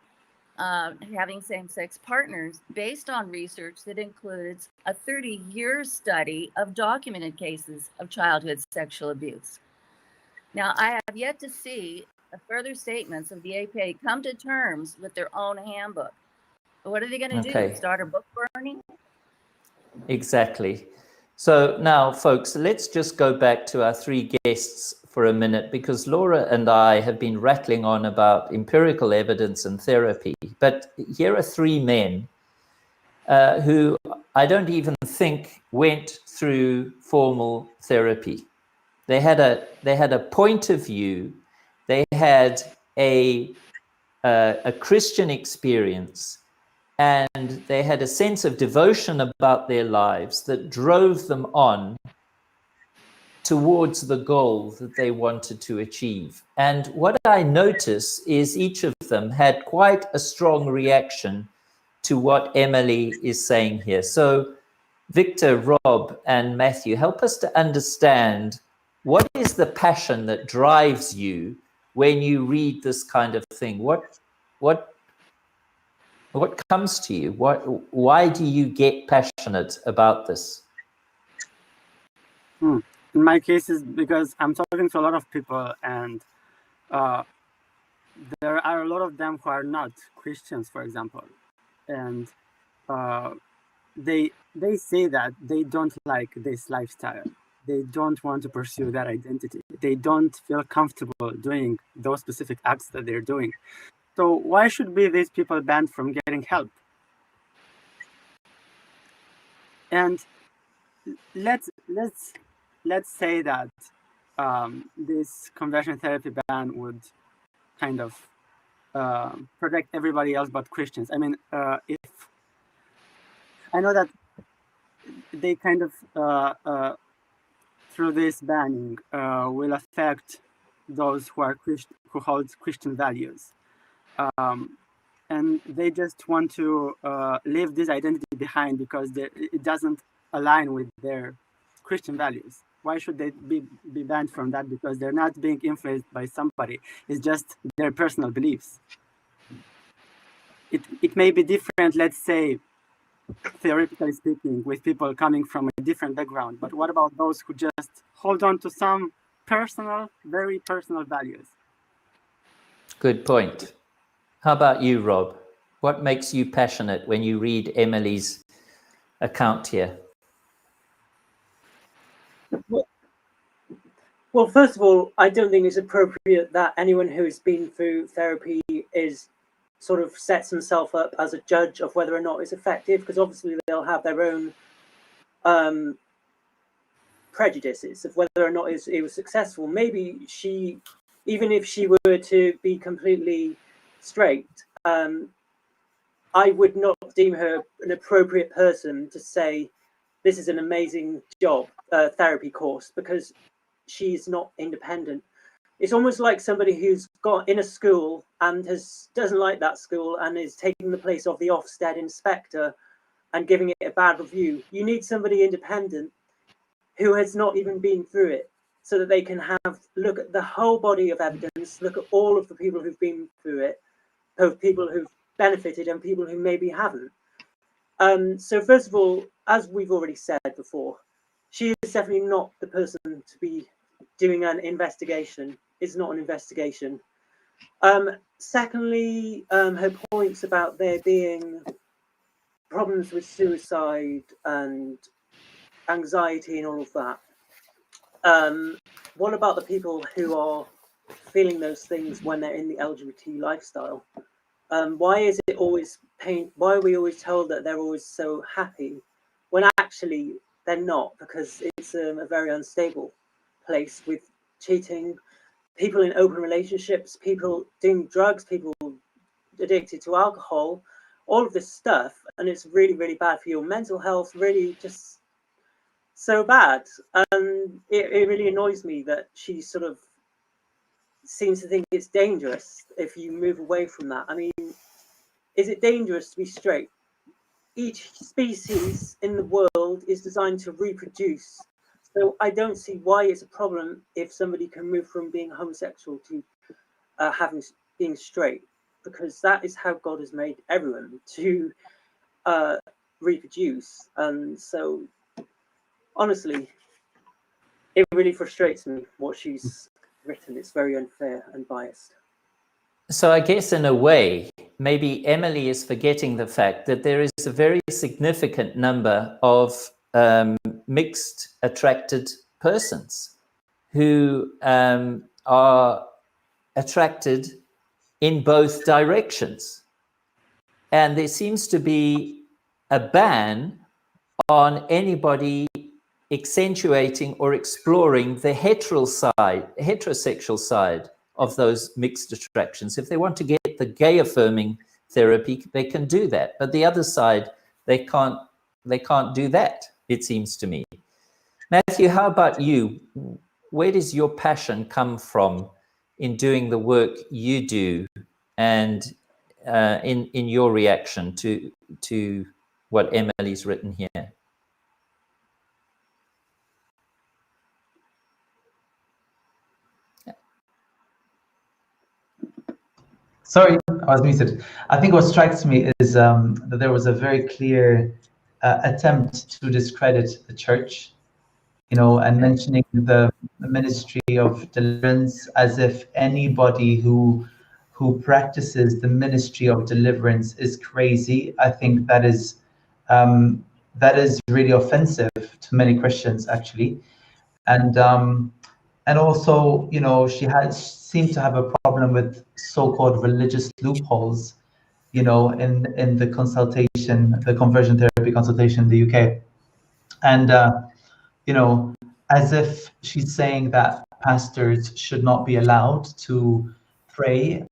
having same-sex partners, based on research that includes a 30-year study of documented cases of childhood sexual abuse. Now, I have yet to see further statements of the APA come to terms with their own handbook. But what are they going to do? Start a book burning? Exactly. So now, folks, let's just go back to our three guests for a minute, because Laura and I have been rattling on about empirical evidence and therapy. But here are three men who I don't even think went through formal therapy. They had a point of view. They had a Christian experience, and they had a sense of devotion about their lives that drove them on towards the goal that they wanted to achieve. And what I notice is each of them had quite a strong reaction to what Emily is saying here. So Victor, Rob, and Matthew, help us to understand, what is the passion that drives you when you read this kind of thing? What comes to you? Why do you get passionate about this? In my case, is because I'm talking to a lot of people, and there are a lot of them who are not Christians, for example, and they say that they don't like this lifestyle. They don't want to pursue that identity. They don't feel comfortable doing those specific acts that they're doing. So why should be these people banned from getting help? And let's say that this conversion therapy ban would kind of protect everybody else but Christians. I mean, if I know that they kind of through this banning will affect those who are who hold Christian values, and they just want to leave this identity behind because it doesn't align with their Christian values. Why should they be banned from that? Because they're not being influenced by somebody. It's just their personal beliefs. It may be different, let's say, theoretically speaking, with people coming from a different background. But what about those who just hold on to some personal, very personal values? Good point. How about you, Rob? What makes you passionate when you read Emily's account here? Well, first of all, I don't think it's appropriate that anyone who has been through therapy is sort of sets himself up as a judge of whether or not it's effective, because obviously they'll have their own prejudices of whether or not it was successful. Maybe she, even if she were to be completely straight, I would not deem her an appropriate person to say this is an amazing job, therapy course, because she's not independent. It's almost like somebody who's got in a school and doesn't like that school and is taking the place of the Ofsted inspector and giving it a bad review. You need somebody independent who has not even been through it, so that they can look at the whole body of evidence, look at all of the people who've been through it, both people who've benefited and people who maybe haven't. So first of all, as we've already said before, she is definitely not the person to be doing an investigation. It's not an investigation. Secondly, her points about there being problems with suicide and anxiety and all of that. What about the people who are feeling those things when they're in the LGBT lifestyle? Why is it always pain? Why are we always told that they're always so happy when actually they're not, because it's a very unstable place with cheating, people in open relationships, people doing drugs, people addicted to alcohol, all of this stuff, and it's really, really bad for your mental health, really just so bad. And it really annoys me that she sort of seems to think it's dangerous if you move away from that. I mean, is it dangerous to be straight? Each species in the world is designed to reproduce. So I don't see why it's a problem if somebody can move from being homosexual to being straight, because that is how God has made everyone to reproduce. And so, honestly, it really frustrates me what she's written. It's very unfair and biased. So I guess in a way, maybe Emily is forgetting the fact that there is a very significant number of mixed attracted persons who are attracted in both directions. And there seems to be a ban on anybody accentuating or exploring the heterosexual side of those mixed attractions. If they want to get the gay affirming therapy, they can do that. But the other side, they can't do that, it seems to me. Matthew, how about you? Where does your passion come from in doing the work you do, and in your reaction to what Emily's written here? Sorry, I was muted. I think what strikes me is that there was a very clear attempt to discredit the church, and mentioning the ministry of deliverance as if anybody who practices the ministry of deliverance is crazy. I think that is really offensive to many Christians, actually. And also, she seemed to have a problem with so-called religious loopholes, in the conversion therapy consultation in the UK. And, as if she's saying that pastors should not be allowed to pray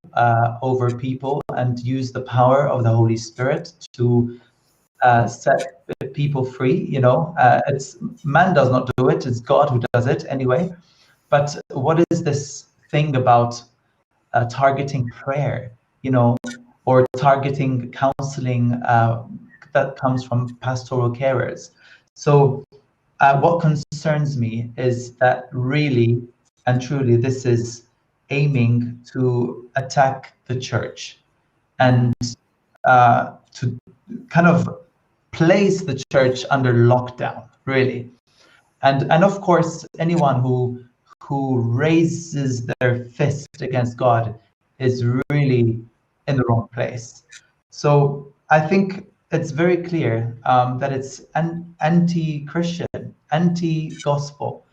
over people and use the power of the Holy Spirit to set people free. It's man does not do it; it's God who does it anyway. But what is this thing about targeting prayer, or targeting counseling that comes from pastoral carers? So what concerns me is that really and truly this is aiming to attack the church and to kind of place the church under lockdown, really. And of course, anyone who raises their fist against God is really in the wrong place. So I think it's very clear that it's an anti-Christian, anti-gospel,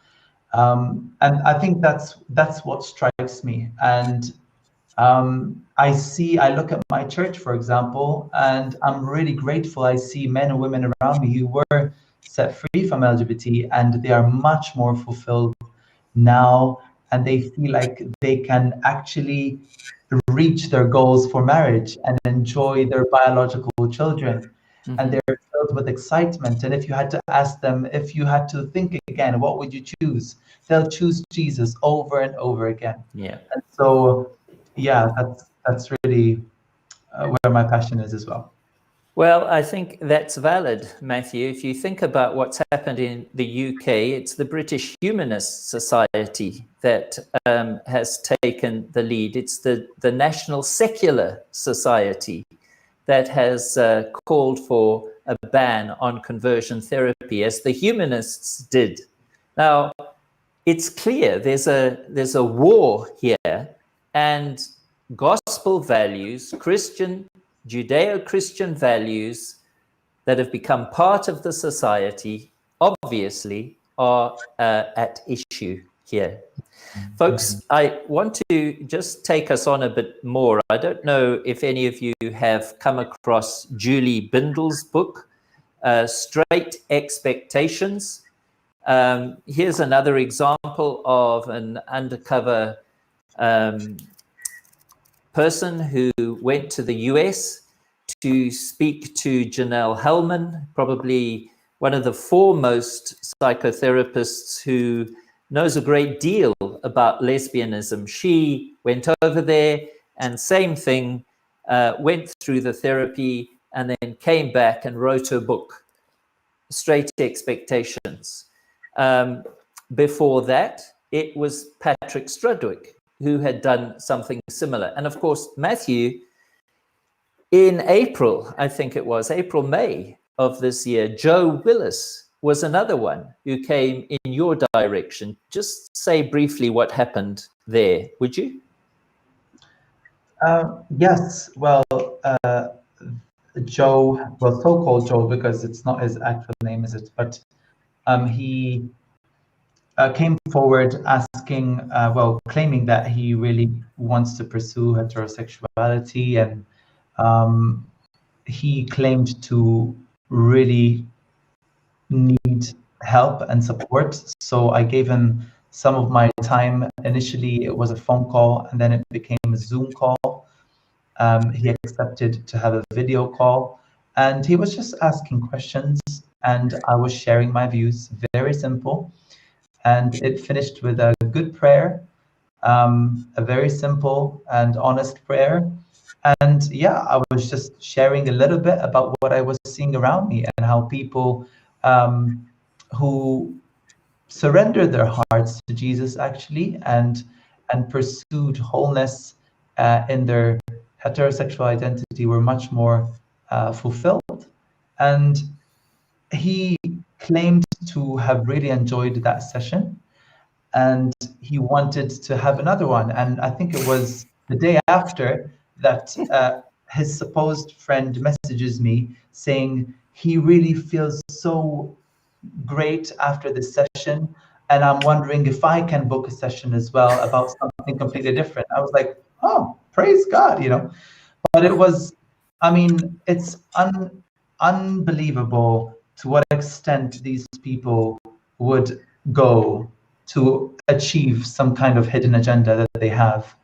and I think that's what strikes me. And I look at my church, for example, and I'm really grateful. I see men and women around me who were set free from LGBT, and they are much more fulfilled now, and they feel like they can actually reach their goals for marriage and enjoy their biological children. Mm-hmm. And they're filled with excitement. And if you had to ask them, if you had to think again, what would you choose? They'll choose Jesus over and over again. Yeah. And so, yeah, that's really where my passion is as well. Well, I think that's valid, Matthew. If you think about what's happened in the UK, it's the British Humanist Society that has taken the lead. It's the National Secular Society that has called for a ban on conversion therapy, as the humanists did. Now, it's clear there's a war here, and gospel values, Judeo-Christian values that have become part of the society, obviously, are at issue here. Folks, I want to just take us on a bit more. I don't know if any of you have come across Julie Bindle's book, Straight Expectations. Here's another example of an undercover person who went to the US to speak to Janelle Hellman, probably one of the foremost psychotherapists who knows a great deal about lesbianism. She went over there and same thing, went through the therapy and then came back and wrote her book, Straight Expectations. Before that, it was Patrick Strudwick who had done something similar. And of course, Matthew, in April, I think it was, May of this year, Joe Willis was another one who came in your direction. Just say briefly what happened there, would you? Yes, well, Joe, well, so-called Joe, because it's not his actual name, is it? But he came forward asking, claiming that he really wants to pursue heterosexuality, and he claimed to really need help and support. So I gave him some of my time. Initially, it was a phone call, and then it became a Zoom call. He accepted to have a video call, and he was just asking questions, and I was sharing my views. Very simple. And it finished with a good prayer, a very simple and honest prayer. And yeah, I was just sharing a little bit about what I was seeing around me and how people who surrendered their hearts to Jesus actually and pursued wholeness in their heterosexual identity were much more fulfilled. And he claimed to have really enjoyed that session, and he wanted to have another one. And I think it was the day after that his supposed friend messages me saying he really feels so great after this session, and I'm wondering if I can book a session as well about something completely different. I was like, oh, praise God, you know. But it was, I mean, it's unbelievable to what extent these people would go to achieve some kind of hidden agenda that they have.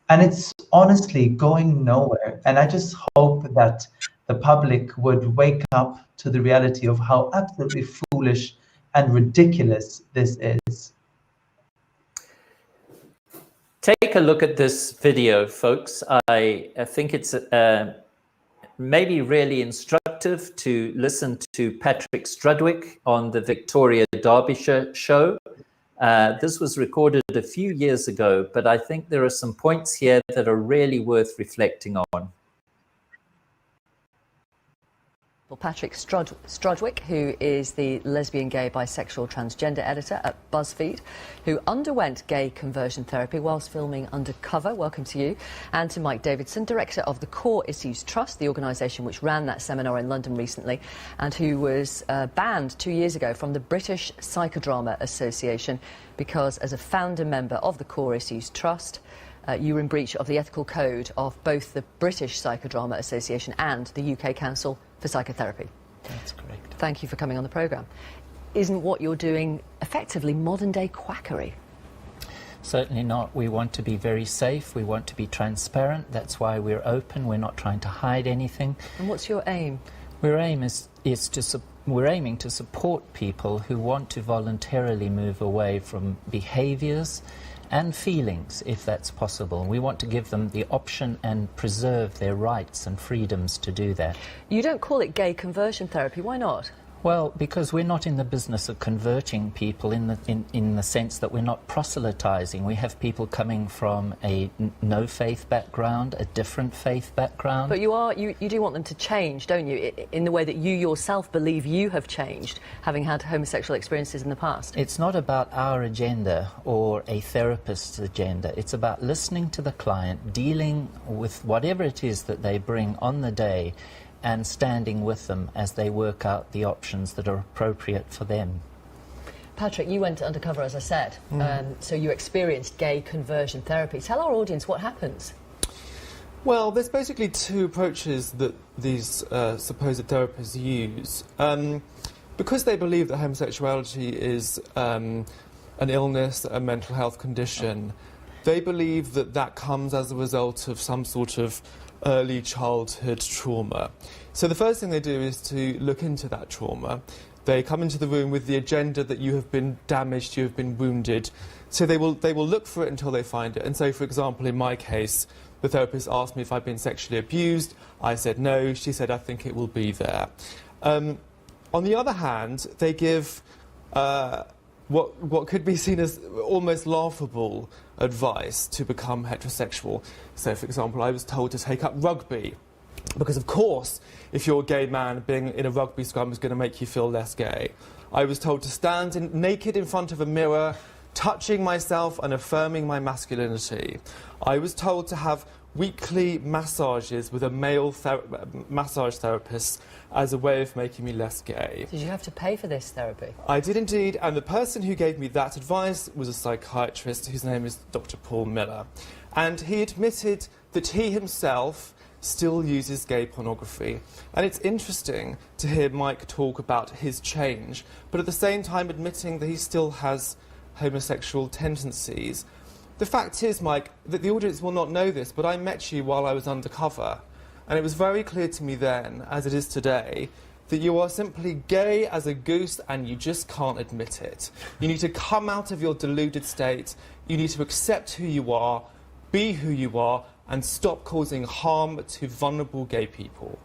And it's honestly going nowhere. And I just hope that the public would wake up to the reality of how absolutely foolish and ridiculous this is. Take a look at this video, folks. I think it's maybe really instructive to listen to Patrick Strudwick on the Victoria Derbyshire show. This was recorded a few years ago, but I think there are some points here that are really worth reflecting on. Well, Patrick Strudwick, who is the lesbian, gay, bisexual, transgender editor at BuzzFeed, who underwent gay conversion therapy whilst filming Undercover. Welcome to you. And to Mike Davidson, director of the Core Issues Trust, the organisation which ran that seminar in London recently, and who was banned 2 years ago from the British Psychodrama Association because, as a founder member of the Core Issues Trust, you were in breach of the ethical code of both the British Psychodrama Association and the UK Council for Psychotherapy. That's correct. Thank you for coming on the programme. Isn't what you're doing effectively modern-day quackery? Certainly not. We want to be very safe. We want to be transparent. That's why we're open. We're not trying to hide anything. And what's your aim? We're aiming to support people who want to voluntarily move away from behaviours and feelings, if that's possible. We want to give them the option and preserve their rights and freedoms to do that. You don't call it gay conversion therapy. Why not? Well, because we're not in the business of converting people in the sense that we're not proselytizing. We have people coming from a no faith background, a different faith background. But you do want them to change, don't you? In the way that you yourself believe you have changed, having had homosexual experiences in the past. It's not about our agenda or a therapist's agenda. It's about listening to the client, dealing with whatever it is that they bring on the day, and standing with them as they work out the options that are appropriate for them. Patrick, you went Undercover, as I said, so you experienced gay conversion therapy. Tell our audience what happens. Well, there's basically two approaches that these supposed therapists use. Because they believe that homosexuality is an illness, a mental health condition, they believe that that comes as a result of some sort of early childhood trauma. So the first thing they do is to look into that trauma. They come into the room with the agenda that you have been damaged, you have been wounded. So they will look for it until they find it. And so, for example, in my case, the therapist asked me if I'd been sexually abused. I said no. She said, I think it will be there. On the other hand, they give what could be seen as almost laughable advice to become heterosexual. So, for example, I was told to take up rugby. Because, of course, if you're a gay man, being in a rugby scrum is going to make you feel less gay. I was told to stand naked in front of a mirror, touching myself and affirming my masculinity. I was told to have weekly massages with a male massage therapist as a way of making me less gay. Did you have to pay for this therapy? I did indeed, and the person who gave me that advice was a psychiatrist whose name is Dr. Paul Miller. And he admitted that he himself still uses gay pornography. And it's interesting to hear Mike talk about his change, but at the same time admitting that he still has homosexual tendencies. The fact is, Mike, that the audience will not know this, but I met you while I was undercover. And it was very clear to me then, as it is today, that you are simply gay as a goose and you just can't admit it. You need to come out of your deluded state. You need to accept who you are, be who you are, and stop causing harm to vulnerable gay people.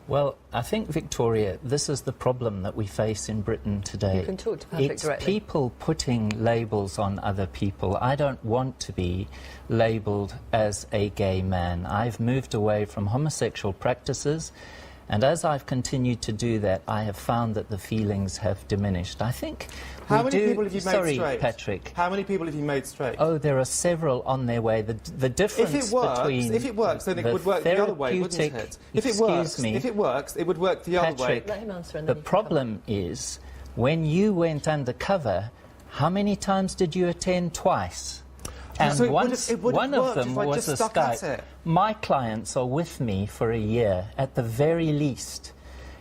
Well, I think, Victoria, this is the problem that we face in Britain today. You can talk to Patrick it's directly. People putting labels on other people. I don't want to be labelled as a gay man. I've moved away from homosexual practices, and as I've continued to do that, I have found that the feelings have diminished. I think How many people have you made Sorry, straight? Patrick. How many people have you made straight? Oh, there are several on their way. The difference If it works, then it would work the other way, wouldn't it? If it works, it would work the other way. Patrick, Let him answer and the then you can problem is, when you went undercover, how many times did you attend? Twice. And So it once, would have one of worked them if I was just a stuck at Skype. it. My clients are with me for a year, at the very least.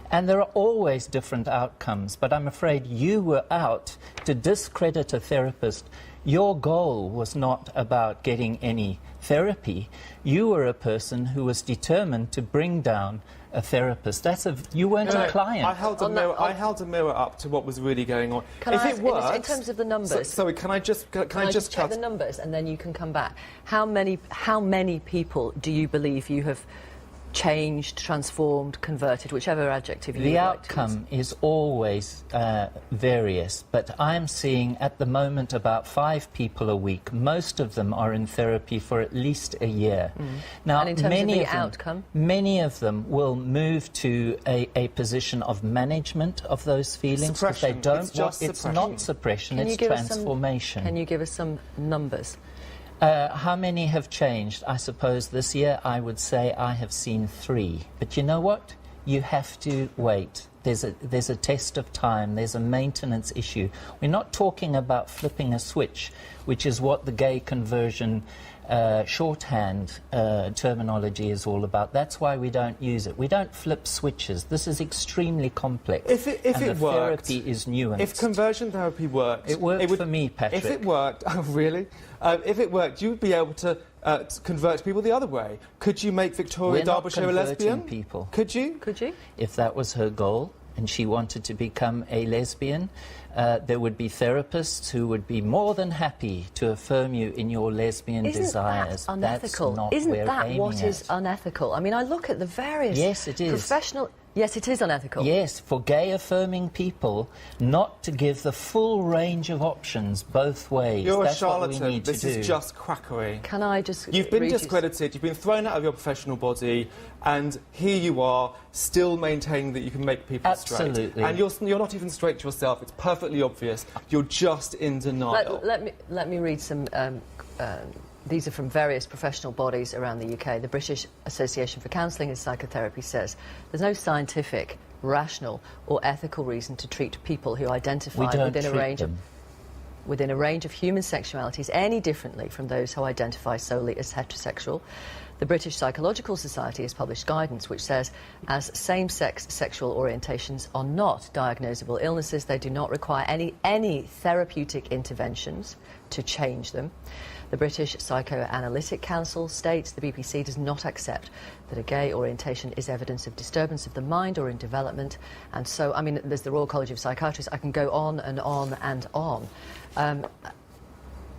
And there are always different outcomes, but I'm afraid you were out to discredit a therapist. Your goal was not about getting any therapy. You were a person who was determined to bring down a therapist. You weren't a client. I held a mirror up to what was really going on. Can if I it ask, works, in terms of the numbers... sorry, can I just check the numbers and then you can come back? How many people do you believe you have changed, transformed, converted, whichever adjective you would The like to use? outcome is always various, but I'm seeing at the moment about 5 people a week. Most of them are in therapy for at least a year. Now, And in terms of the outcome? Many of them will move to a position of management of those feelings. Because they Suppression. don't It's just it's suppression. not suppression, Can you it's give us some- transformation. Can you give us some numbers? How many have changed? I suppose this year I would say I have seen 3. But you know what? You have to wait. There's a test of time. There's a maintenance issue. We're not talking about flipping a switch, which is what the gay conversion shorthand terminology is all about. That's why we don't use it. We don't flip switches. This is extremely complex. If it the worked, therapy is nuanced. if conversion therapy worked, It worked for me, Patrick. If it worked, oh really? If it worked, you would be able to convert people the other way. Could you make Victoria We're not Derbyshire a converting lesbian? people. Could you? Could you? If that was her goal and she wanted to become a lesbian, there would be therapists who would be more than happy to affirm you in your lesbian desires. Isn't that unethical? That's not Isn't where that aiming what is at. unethical? I mean, I look at the various Yes, it is. professional... Yes, it is unethical. Yes, for gay affirming people not to give the full range of options both ways. You're That's a what we charlatan. need to This do. is just quackery. Can I just... You've been read you- discredited, you've been thrown out of your professional body, and here you are, still maintaining that you can make people straight. Absolutely. And you're not even straight yourself, it's perfectly obvious. You're just in denial. Let me read some... these are from various professional bodies around the UK. The British Association for Counselling and Psychotherapy says there's no scientific, rational or ethical reason to treat people who identify We don't within a treat range them. within a range of human sexualities any differently from those who identify solely as heterosexual. The British Psychological Society has published guidance which says as same-sex sexual orientations are not diagnosable illnesses, they do not require any therapeutic interventions to change them. The British Psychoanalytic Council states the BBC does not accept that a gay orientation is evidence of disturbance of the mind or in development. And so, I mean, there's the Royal College of Psychiatrists. I can go on and on and on.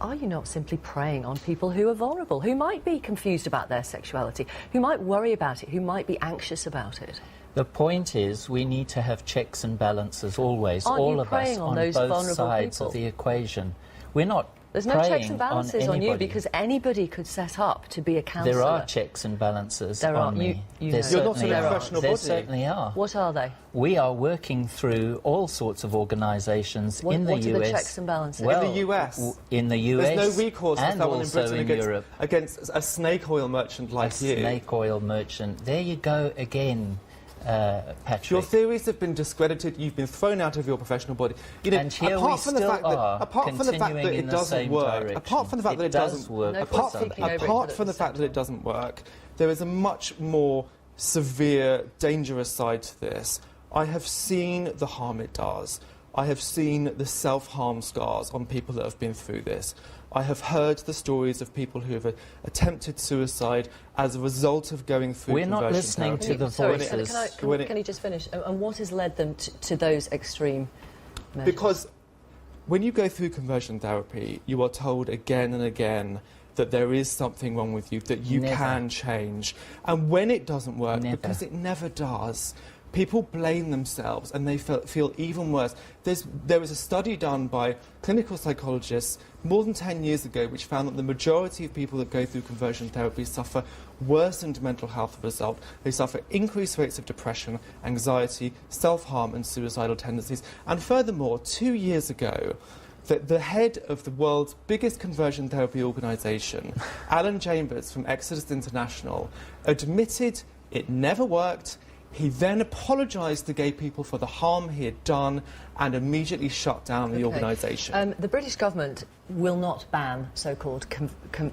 Are you not simply preying on people who are vulnerable, who might be confused about their sexuality, who might worry about it, who might be anxious about it? The point is we need to have checks and balances always, all of us, on both sides of the equation. We're not There's no checks and balances on you because anybody could set up to be a counsellor. There are checks and balances on me. You're not a professional body. There certainly are. What are they? We are working through all sorts of organisations in the US. What are the checks and balances? Well, in the US? In the US there's no recourse for and someone in also Britain in Europe. against a snake oil merchant like you. A snake oil merchant. There you go again. Patrick. Your theories have been discredited. You've been thrown out of your professional body. You know, and here we still are, apart from the fact that it doesn't work, apart from the fact that it doesn't work, apart from the fact that it doesn't work, there is a much more severe, dangerous side to this. I have seen the harm it does. I have seen the self-harm scars on people that have been through this. I have heard the stories of people who have attempted suicide as a result of going through We're not listening to the voices. Can you just finish? And what has led them to those extreme measures? Because when you go through conversion therapy, you are told again and again that there is something wrong with you, that you can change. And when it doesn't work, because it never does, people blame themselves and they feel even worse. There was a study done by clinical psychologists more than 10 years ago which found that the majority of people that go through conversion therapy suffer worsened mental health as a result. They suffer increased rates of depression, anxiety, self-harm and suicidal tendencies. And furthermore, 2 years ago, the head of the world's biggest conversion therapy organisation, Alan Chambers from Exodus International, admitted it never worked. He then apologised to gay people for the harm he had done and immediately shut down the organisation. The British government will not ban so-called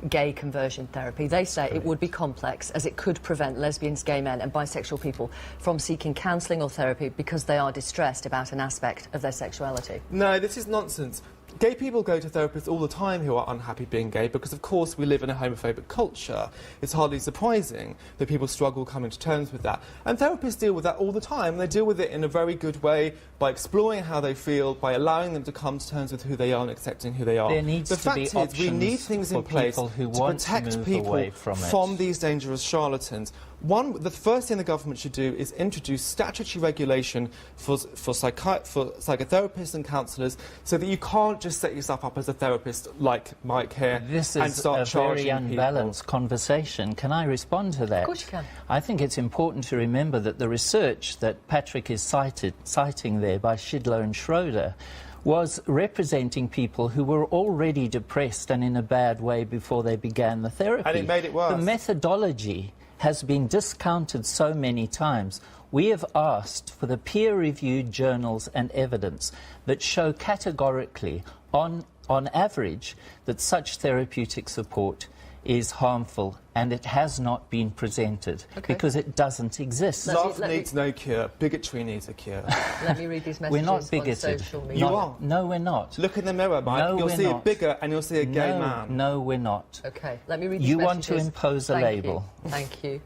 gay conversion therapy. They say it would be complex as it could prevent lesbians, gay men and bisexual people from seeking counselling or therapy because they are distressed about an aspect of their sexuality. No, this is nonsense. Gay people go to therapists all the time who are unhappy being gay because, of course, we live in a homophobic culture. It's hardly surprising that people struggle coming to terms with that. And therapists deal with that all the time. They deal with it in a very good way by exploring how they feel, by allowing them to come to terms with who they are and accepting who they are. There needs the fact to be is, we need things in place to protect people from these dangerous charlatans. The first thing the government should do is introduce statutory regulation for psychotherapists and counsellors so that you can't just set yourself up as a therapist like Mike here and start charging people. This is a very unbalanced conversation. Can I respond to that? Of course you can. I think it's important to remember that the research that Patrick is citing there by Schindler and Schroeder was representing people who were already depressed and in a bad way before they began the therapy. And it made it worse. The methodology has been discounted so many times. We have asked for the peer-reviewed journals and evidence that show categorically, on average, that such therapeutic support is harmful, and it has not been presented because it doesn't exist. Love needs no cure. Bigotry needs a cure. Let me read these messages. We're not bigoted. On social media. You are. No, we're not. Look in the mirror, Mike. No, you'll see not. a bigger and you'll see a gay man. No, we're not. Okay, let me read these You messages. want to impose a label. Thank you.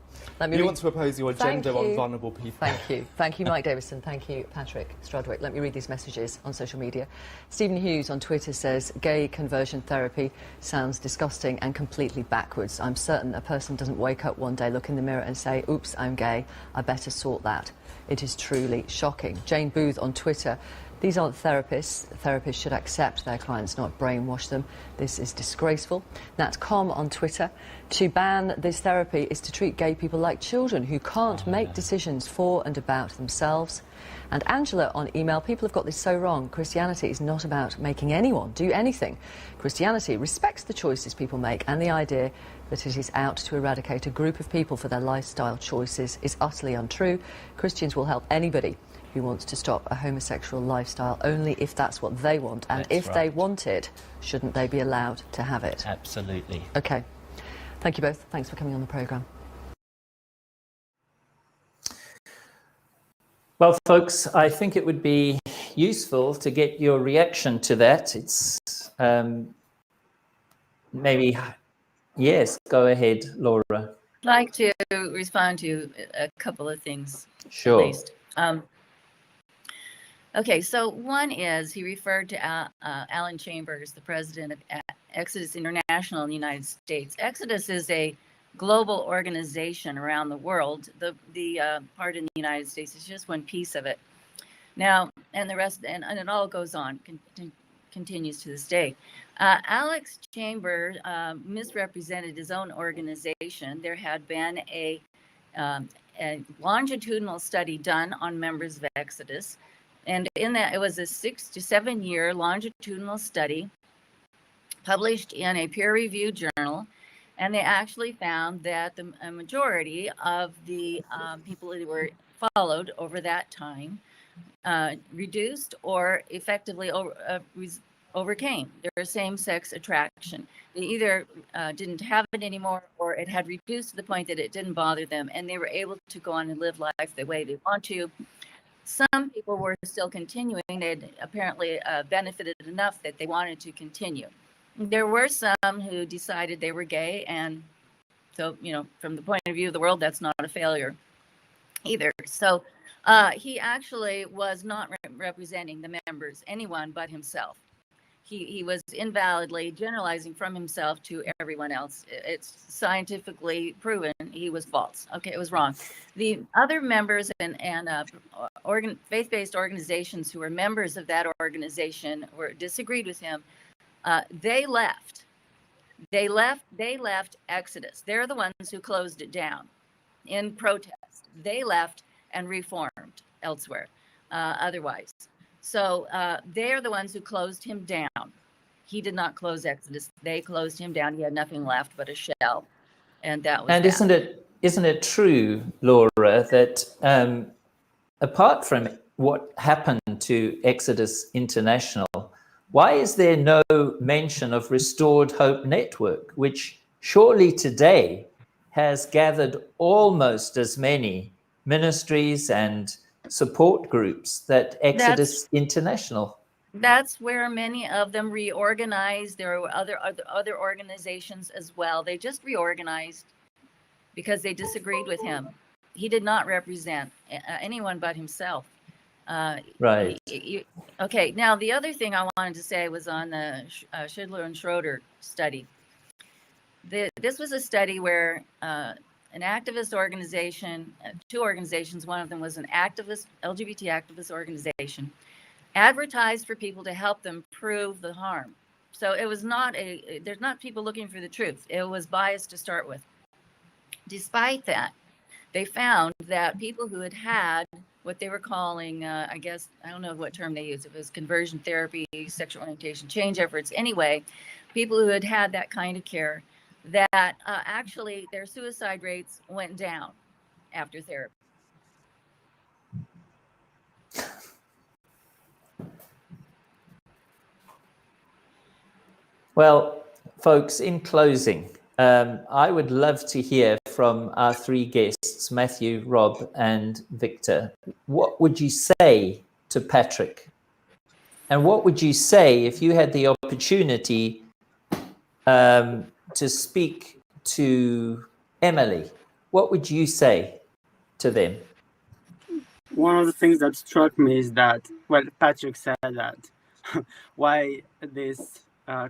You want to oppose your agenda on vulnerable people. Thank you. Thank you, Mike Davison. Thank you, Patrick Strudwick. Let me read these messages on social media. Stephen Hughes on Twitter says, gay conversion therapy sounds disgusting and completely backwards. I'm certain a person doesn't wake up one day, look in the mirror and say, oops, I'm gay. I better sort that. It is truly shocking. Jane Booth on Twitter. These aren't therapists. Therapists should accept their clients, not brainwash them. This is disgraceful. Nat Com on Twitter. To ban this therapy is to treat gay people like children who can't make decisions for and about themselves. And Angela on email, people have got this so wrong. Christianity is not about making anyone do anything. Christianity respects the choices people make, and the idea that it is out to eradicate a group of people for their lifestyle choices is utterly untrue. Christians will help anybody who wants to stop a homosexual lifestyle only if that's what they want. And if they want it, shouldn't they be allowed to have it? Absolutely. OK. Thank you both. Thanks for coming on the programme. Well, folks, I think it would be useful to get your reaction to that. It's maybe, yes, go ahead, Laura. I'd like to respond to a couple of things, Sure. at least. Okay, so one is he referred to Alan Chambers, the president of Exodus International in the United States. Exodus is a global organization around the world. The part in the United States is just one piece of it. Now, and the rest, and it all goes on, continues to this day. Alex Chambers misrepresented his own organization. There had been a longitudinal study done on members of Exodus. And in that, it was a 6 to 7 year longitudinal study published in a peer-reviewed journal. And they actually found that a majority of the people who were followed over that time reduced or effectively overcame their same-sex attraction. They either didn't have it anymore, or it had reduced to the point that it didn't bother them, and they were able to go on and live life the way they want to. Some people were still continuing. They'd apparently benefited enough that they wanted to continue. There were some who decided they were gay, and so, you know, from the point of view of the world, that's not a failure either. So he actually was not representing the members, anyone but himself. He was invalidly generalizing from himself to everyone else. It's scientifically proven he was false. Okay, it was wrong. The other members and faith-based organizations who were members of that organization disagreed with him. They left. They left Exodus. They're the ones who closed it down in protest. They left and reformed elsewhere otherwise. So they're the ones who closed him down. He did not close Exodus. They closed him down. He had nothing left but a shell. And that was And that. isn't it true, Laura, that apart from what happened to Exodus International, why is there no mention of Restored Hope Network, which surely today has gathered almost as many ministries and support groups that Exodus International? That's where many of them reorganized. There were other organizations as well. They just reorganized because they disagreed with him. He did not represent anyone but himself. Right. Okay, now the other thing I wanted to say was on the Schindler and Schroeder study. This was a study where an activist organization, two organizations, one of them was an activist, LGBT activist organization, advertised for people to help them prove the harm. So it was not there's not people looking for the truth. It was biased to start with. Despite that, they found that people who had what they were calling, I guess, I don't know what term they used, it was conversion therapy, sexual orientation change efforts. Anyway, people who had that kind of care, that actually their suicide rates went down after therapy. Well, folks, in closing, I would love to hear from our three guests, Matthew, Rob, and Victor. What would you say to Patrick? And what would you say if you had the opportunity to speak to Emily? What would you say to them? One of the things that struck me is that, well, Patrick said that why this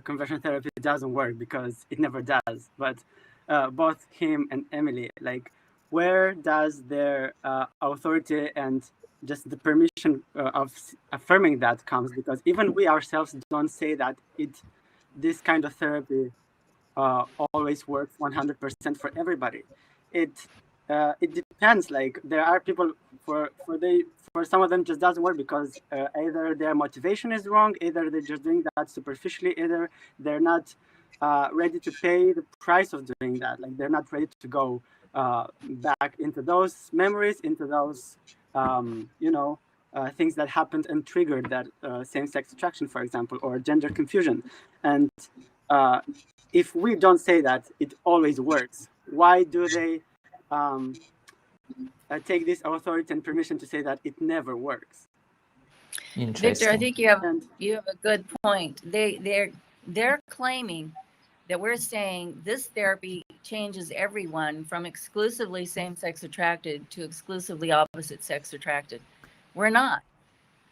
conversion therapy doesn't work, because it never does. But both him and Emily, like, where does their authority and just the permission of affirming that comes? Because even we ourselves don't say that this kind of therapy always works 100% for everybody. It depends. Like, there are people for some of them just doesn't work because either their motivation is wrong, either they're just doing that superficially, either they're not ready to pay the price of doing that. Like, they're not ready to go back into those memories, into those things that happened and triggered that same-sex attraction, for example, or gender confusion. And if we don't say that it always works, why do they take this authority and permission to say that it never works? Victor, I think you have a good point. They're claiming that we're saying this therapy changes everyone from exclusively same-sex attracted to exclusively opposite-sex attracted. We're not.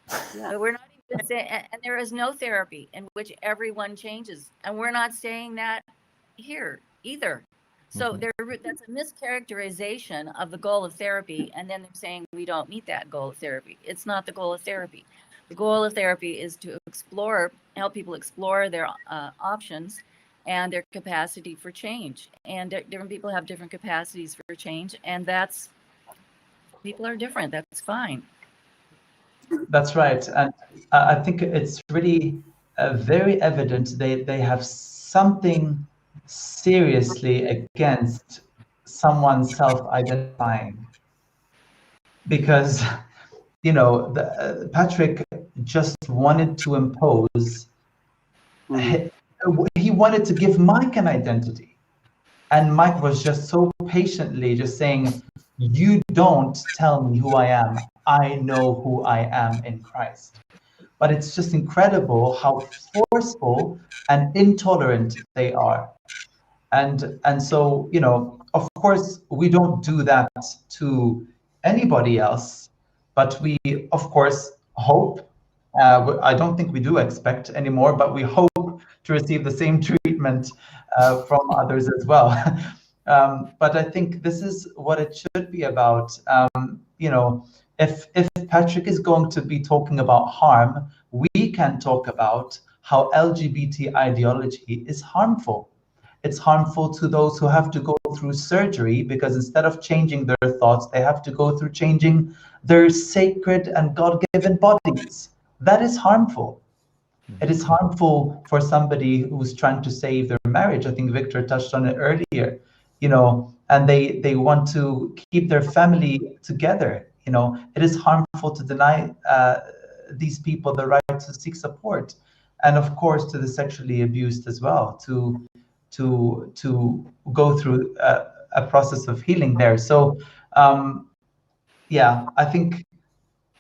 Yeah. But we're not even saying, and there is no therapy in which everyone changes. And we're not saying that here either. So that's a mischaracterization of the goal of therapy. And then they're saying we don't meet that goal of therapy. It's not the goal of therapy. The goal of therapy is to help people explore their options and their capacity for change. And different people have different capacities for change. And people are different. That's fine. That's right. And I think it's really very evident they have something seriously against someone self-identifying. Because, Patrick just wanted to impose, he wanted to give Mike an identity. And Mike was just so patiently just saying, you don't tell me who I am. I know who I am in Christ. But it's just incredible how forceful and intolerant they are. And so, of course, we don't do that to anybody else, but we, of course, hope. I don't think we do expect anymore, but we hope to receive the same treatment from others as well. But I think this is what it should be about. If Patrick is going to be talking about harm, we can talk about how LGBT ideology is harmful. It's harmful to those who have to go through surgery, because instead of changing their thoughts, they have to go through changing their sacred and God-given bodies. That is harmful. It is harmful for somebody who's trying to save their marriage. I think Victor touched on it earlier, and they want to keep their family together. It is harmful to deny these people the right to seek support. And of course, to the sexually abused as well, to go through a process of healing there. So, yeah, I think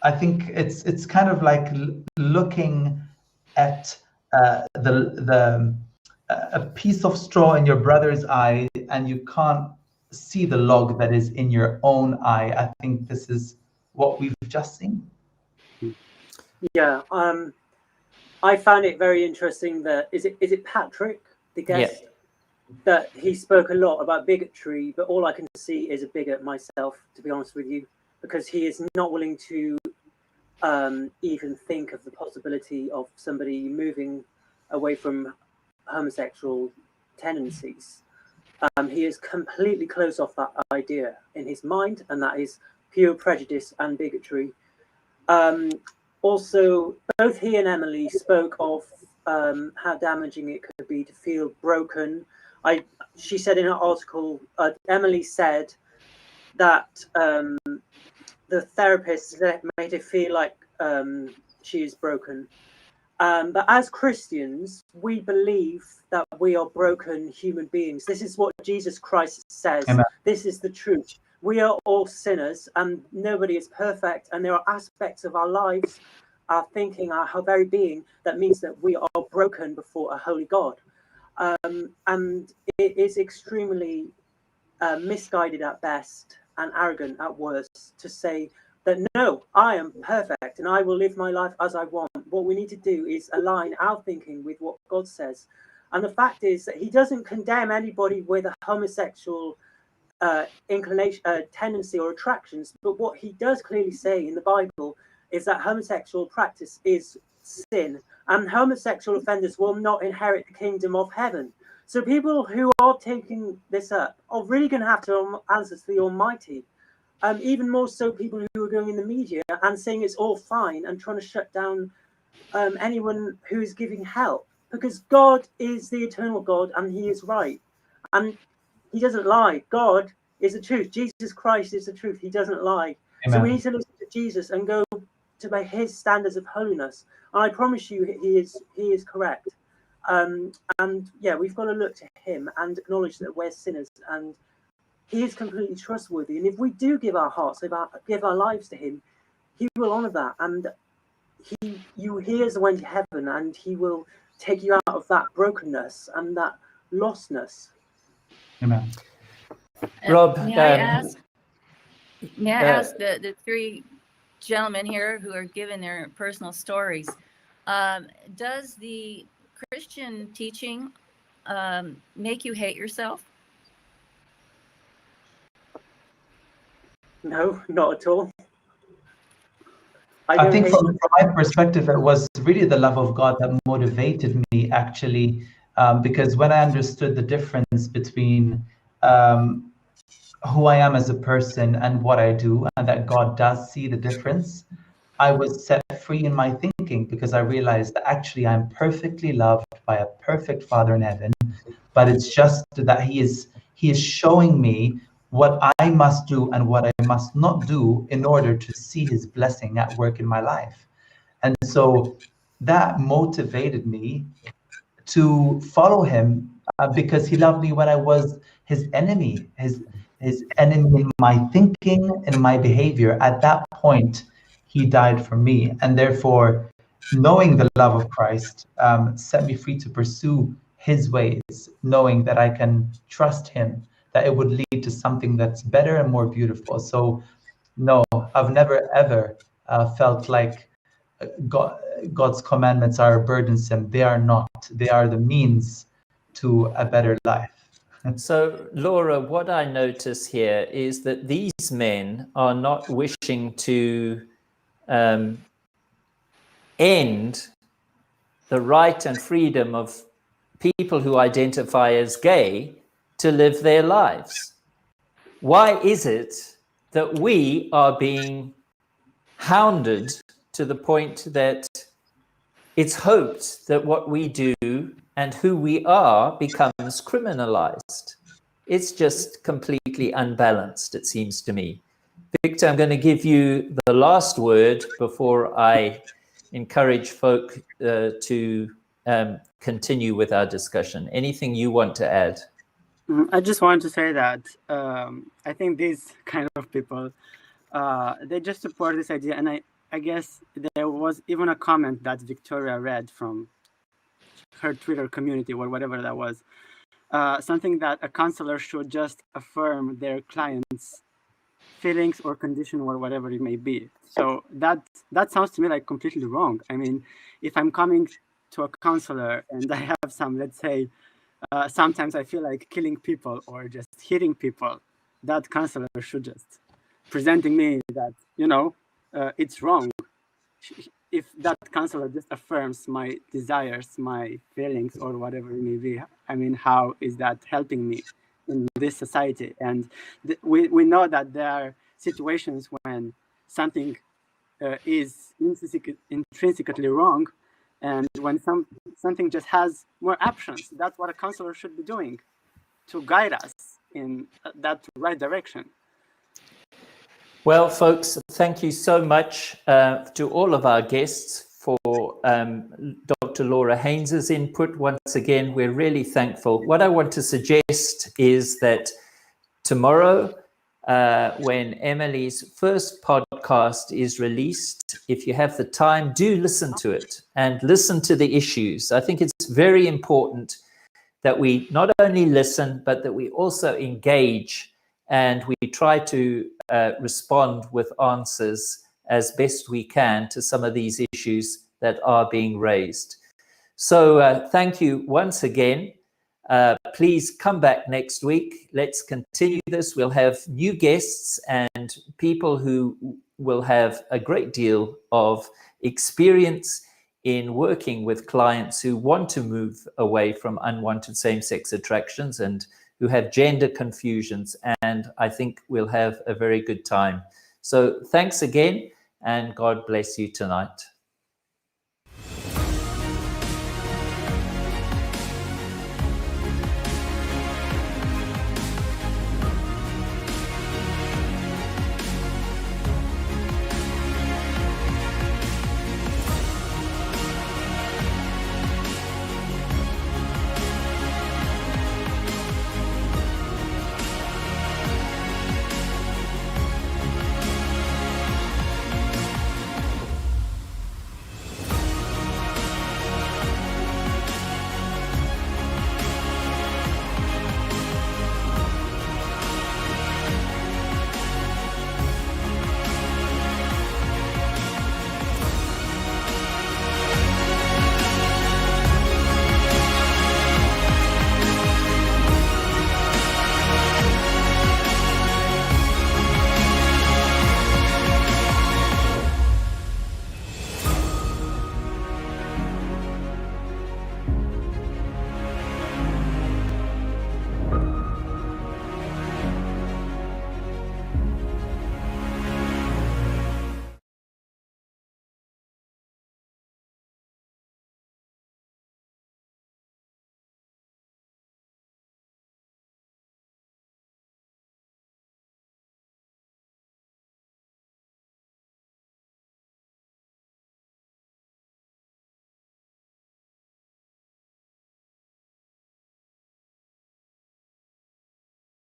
it's kind of like looking at a piece of straw in your brother's eye, and you can't see the log that is in your own eye. I think this is what we've just seen. Yeah, I found it very interesting that is it Patrick, the guest, that he spoke a lot about bigotry, but all I can see is a bigot myself, to be honest with you, because he is not willing to even think of the possibility of somebody moving away from homosexual tendencies. He is completely closed off that idea in his mind, and that is pure prejudice and bigotry. Also, both he and Emily spoke of how damaging it could be to feel broken. She said in her article, Emily said that the therapist made her feel like she is broken. But as Christians, we believe that we are broken human beings. This is what Jesus Christ says. Amen. This is the truth. We are all sinners, and nobody is perfect. And there are aspects of our lives, our thinking, our very being, that means that we are broken before a holy God. And it is extremely misguided at best and arrogant at worst to say that, no, I am perfect and I will live my life as I want. What we need to do is align our thinking with what God says. And the fact is that he doesn't condemn anybody with a homosexual inclination, tendency or attractions. But what he does clearly say in the Bible is that homosexual practice is sin, and homosexual offenders will not inherit the kingdom of heaven. So people who are taking this up are really going to have to answer to the Almighty. Even more so people who are going in the media and saying it's all fine and trying to shut down anyone who is giving help. Because God is the eternal God and he is right. And he doesn't lie. God is the truth. Jesus Christ is the truth. He doesn't lie. Amen. So we need to listen to Jesus and go to by his standards of holiness. And I promise you he is correct. And yeah, we've got to look to him and acknowledge that we're sinners, and he is completely trustworthy. And if we do give our hearts, give our lives to him, he will honor that. And he is the way to heaven, and he will take you out of that brokenness and that lostness. Amen. Rob, May I ask the three gentlemen here who are giving their personal stories, does the Christian teaching make you hate yourself? No, not at all. I think from my perspective, it was really the love of God that motivated me, actually, because when I understood the difference between who I am as a person and what I do, and that God does see the difference, I was set free in my thinking, because I realized that actually I'm perfectly loved by a perfect Father in heaven, but it's just that He is showing me what I must do and what I must not do in order to see His blessing at work in my life. And so that motivated me to follow Him, because He loved me when I was His enemy, his enemy in my thinking and my behavior. At that point, He died for me, and therefore, knowing the love of Christ set me free to pursue His ways, knowing that I can trust Him, that it would lead to something that's better and more beautiful. So, no, I've never ever felt like God's commandments are burdensome. They are not. They are the means to a better life. So, Laura, what I notice here is that these men are not wishing to end the right and freedom of people who identify as gay to live their lives. Why is it that we are being hounded to the point that it's hoped that what we do and who we are becomes criminalized? It's just completely unbalanced, it seems to me. Victor, I'm going to give you the last word before I encourage folk to continue with our discussion. Anything you want to add? I just want to say that I think these kind of people, they just support this idea. And I guess there was even a comment that Victoria read from her Twitter community or whatever that was. Something that a counselor should just affirm their clients' feelings or condition or whatever it may be. So that sounds to me like completely wrong. I mean, if I'm coming to a counselor and I have some, let's say, sometimes I feel like killing people or just hitting people, that counselor should just presenting me that, it's wrong. If that counselor just affirms my desires, my feelings, or whatever it may be, I mean, how is that helping me in this society? And we know that there are situations when something is intrinsically wrong, and when something just has more options. That's what a counselor should be doing, to guide us in that right direction. Well, folks, thank you so much to all of our guests for Dr. Laura Haynes's input. Once again, we're really thankful. What I want to suggest is that tomorrow, when Emily's first podcast is released, if you have the time, do listen to it and listen to the issues. I think it's very important that we not only listen, but that we also engage and we try to respond with answers as best we can to some of these issues that are being raised. So thank you once again. Please come back next week. Let's continue this. We'll have new guests and people who will have a great deal of experience in working with clients who want to move away from unwanted same-sex attractions and who have gender confusions. And I think we'll have a very good time. So thanks again, and God bless you tonight.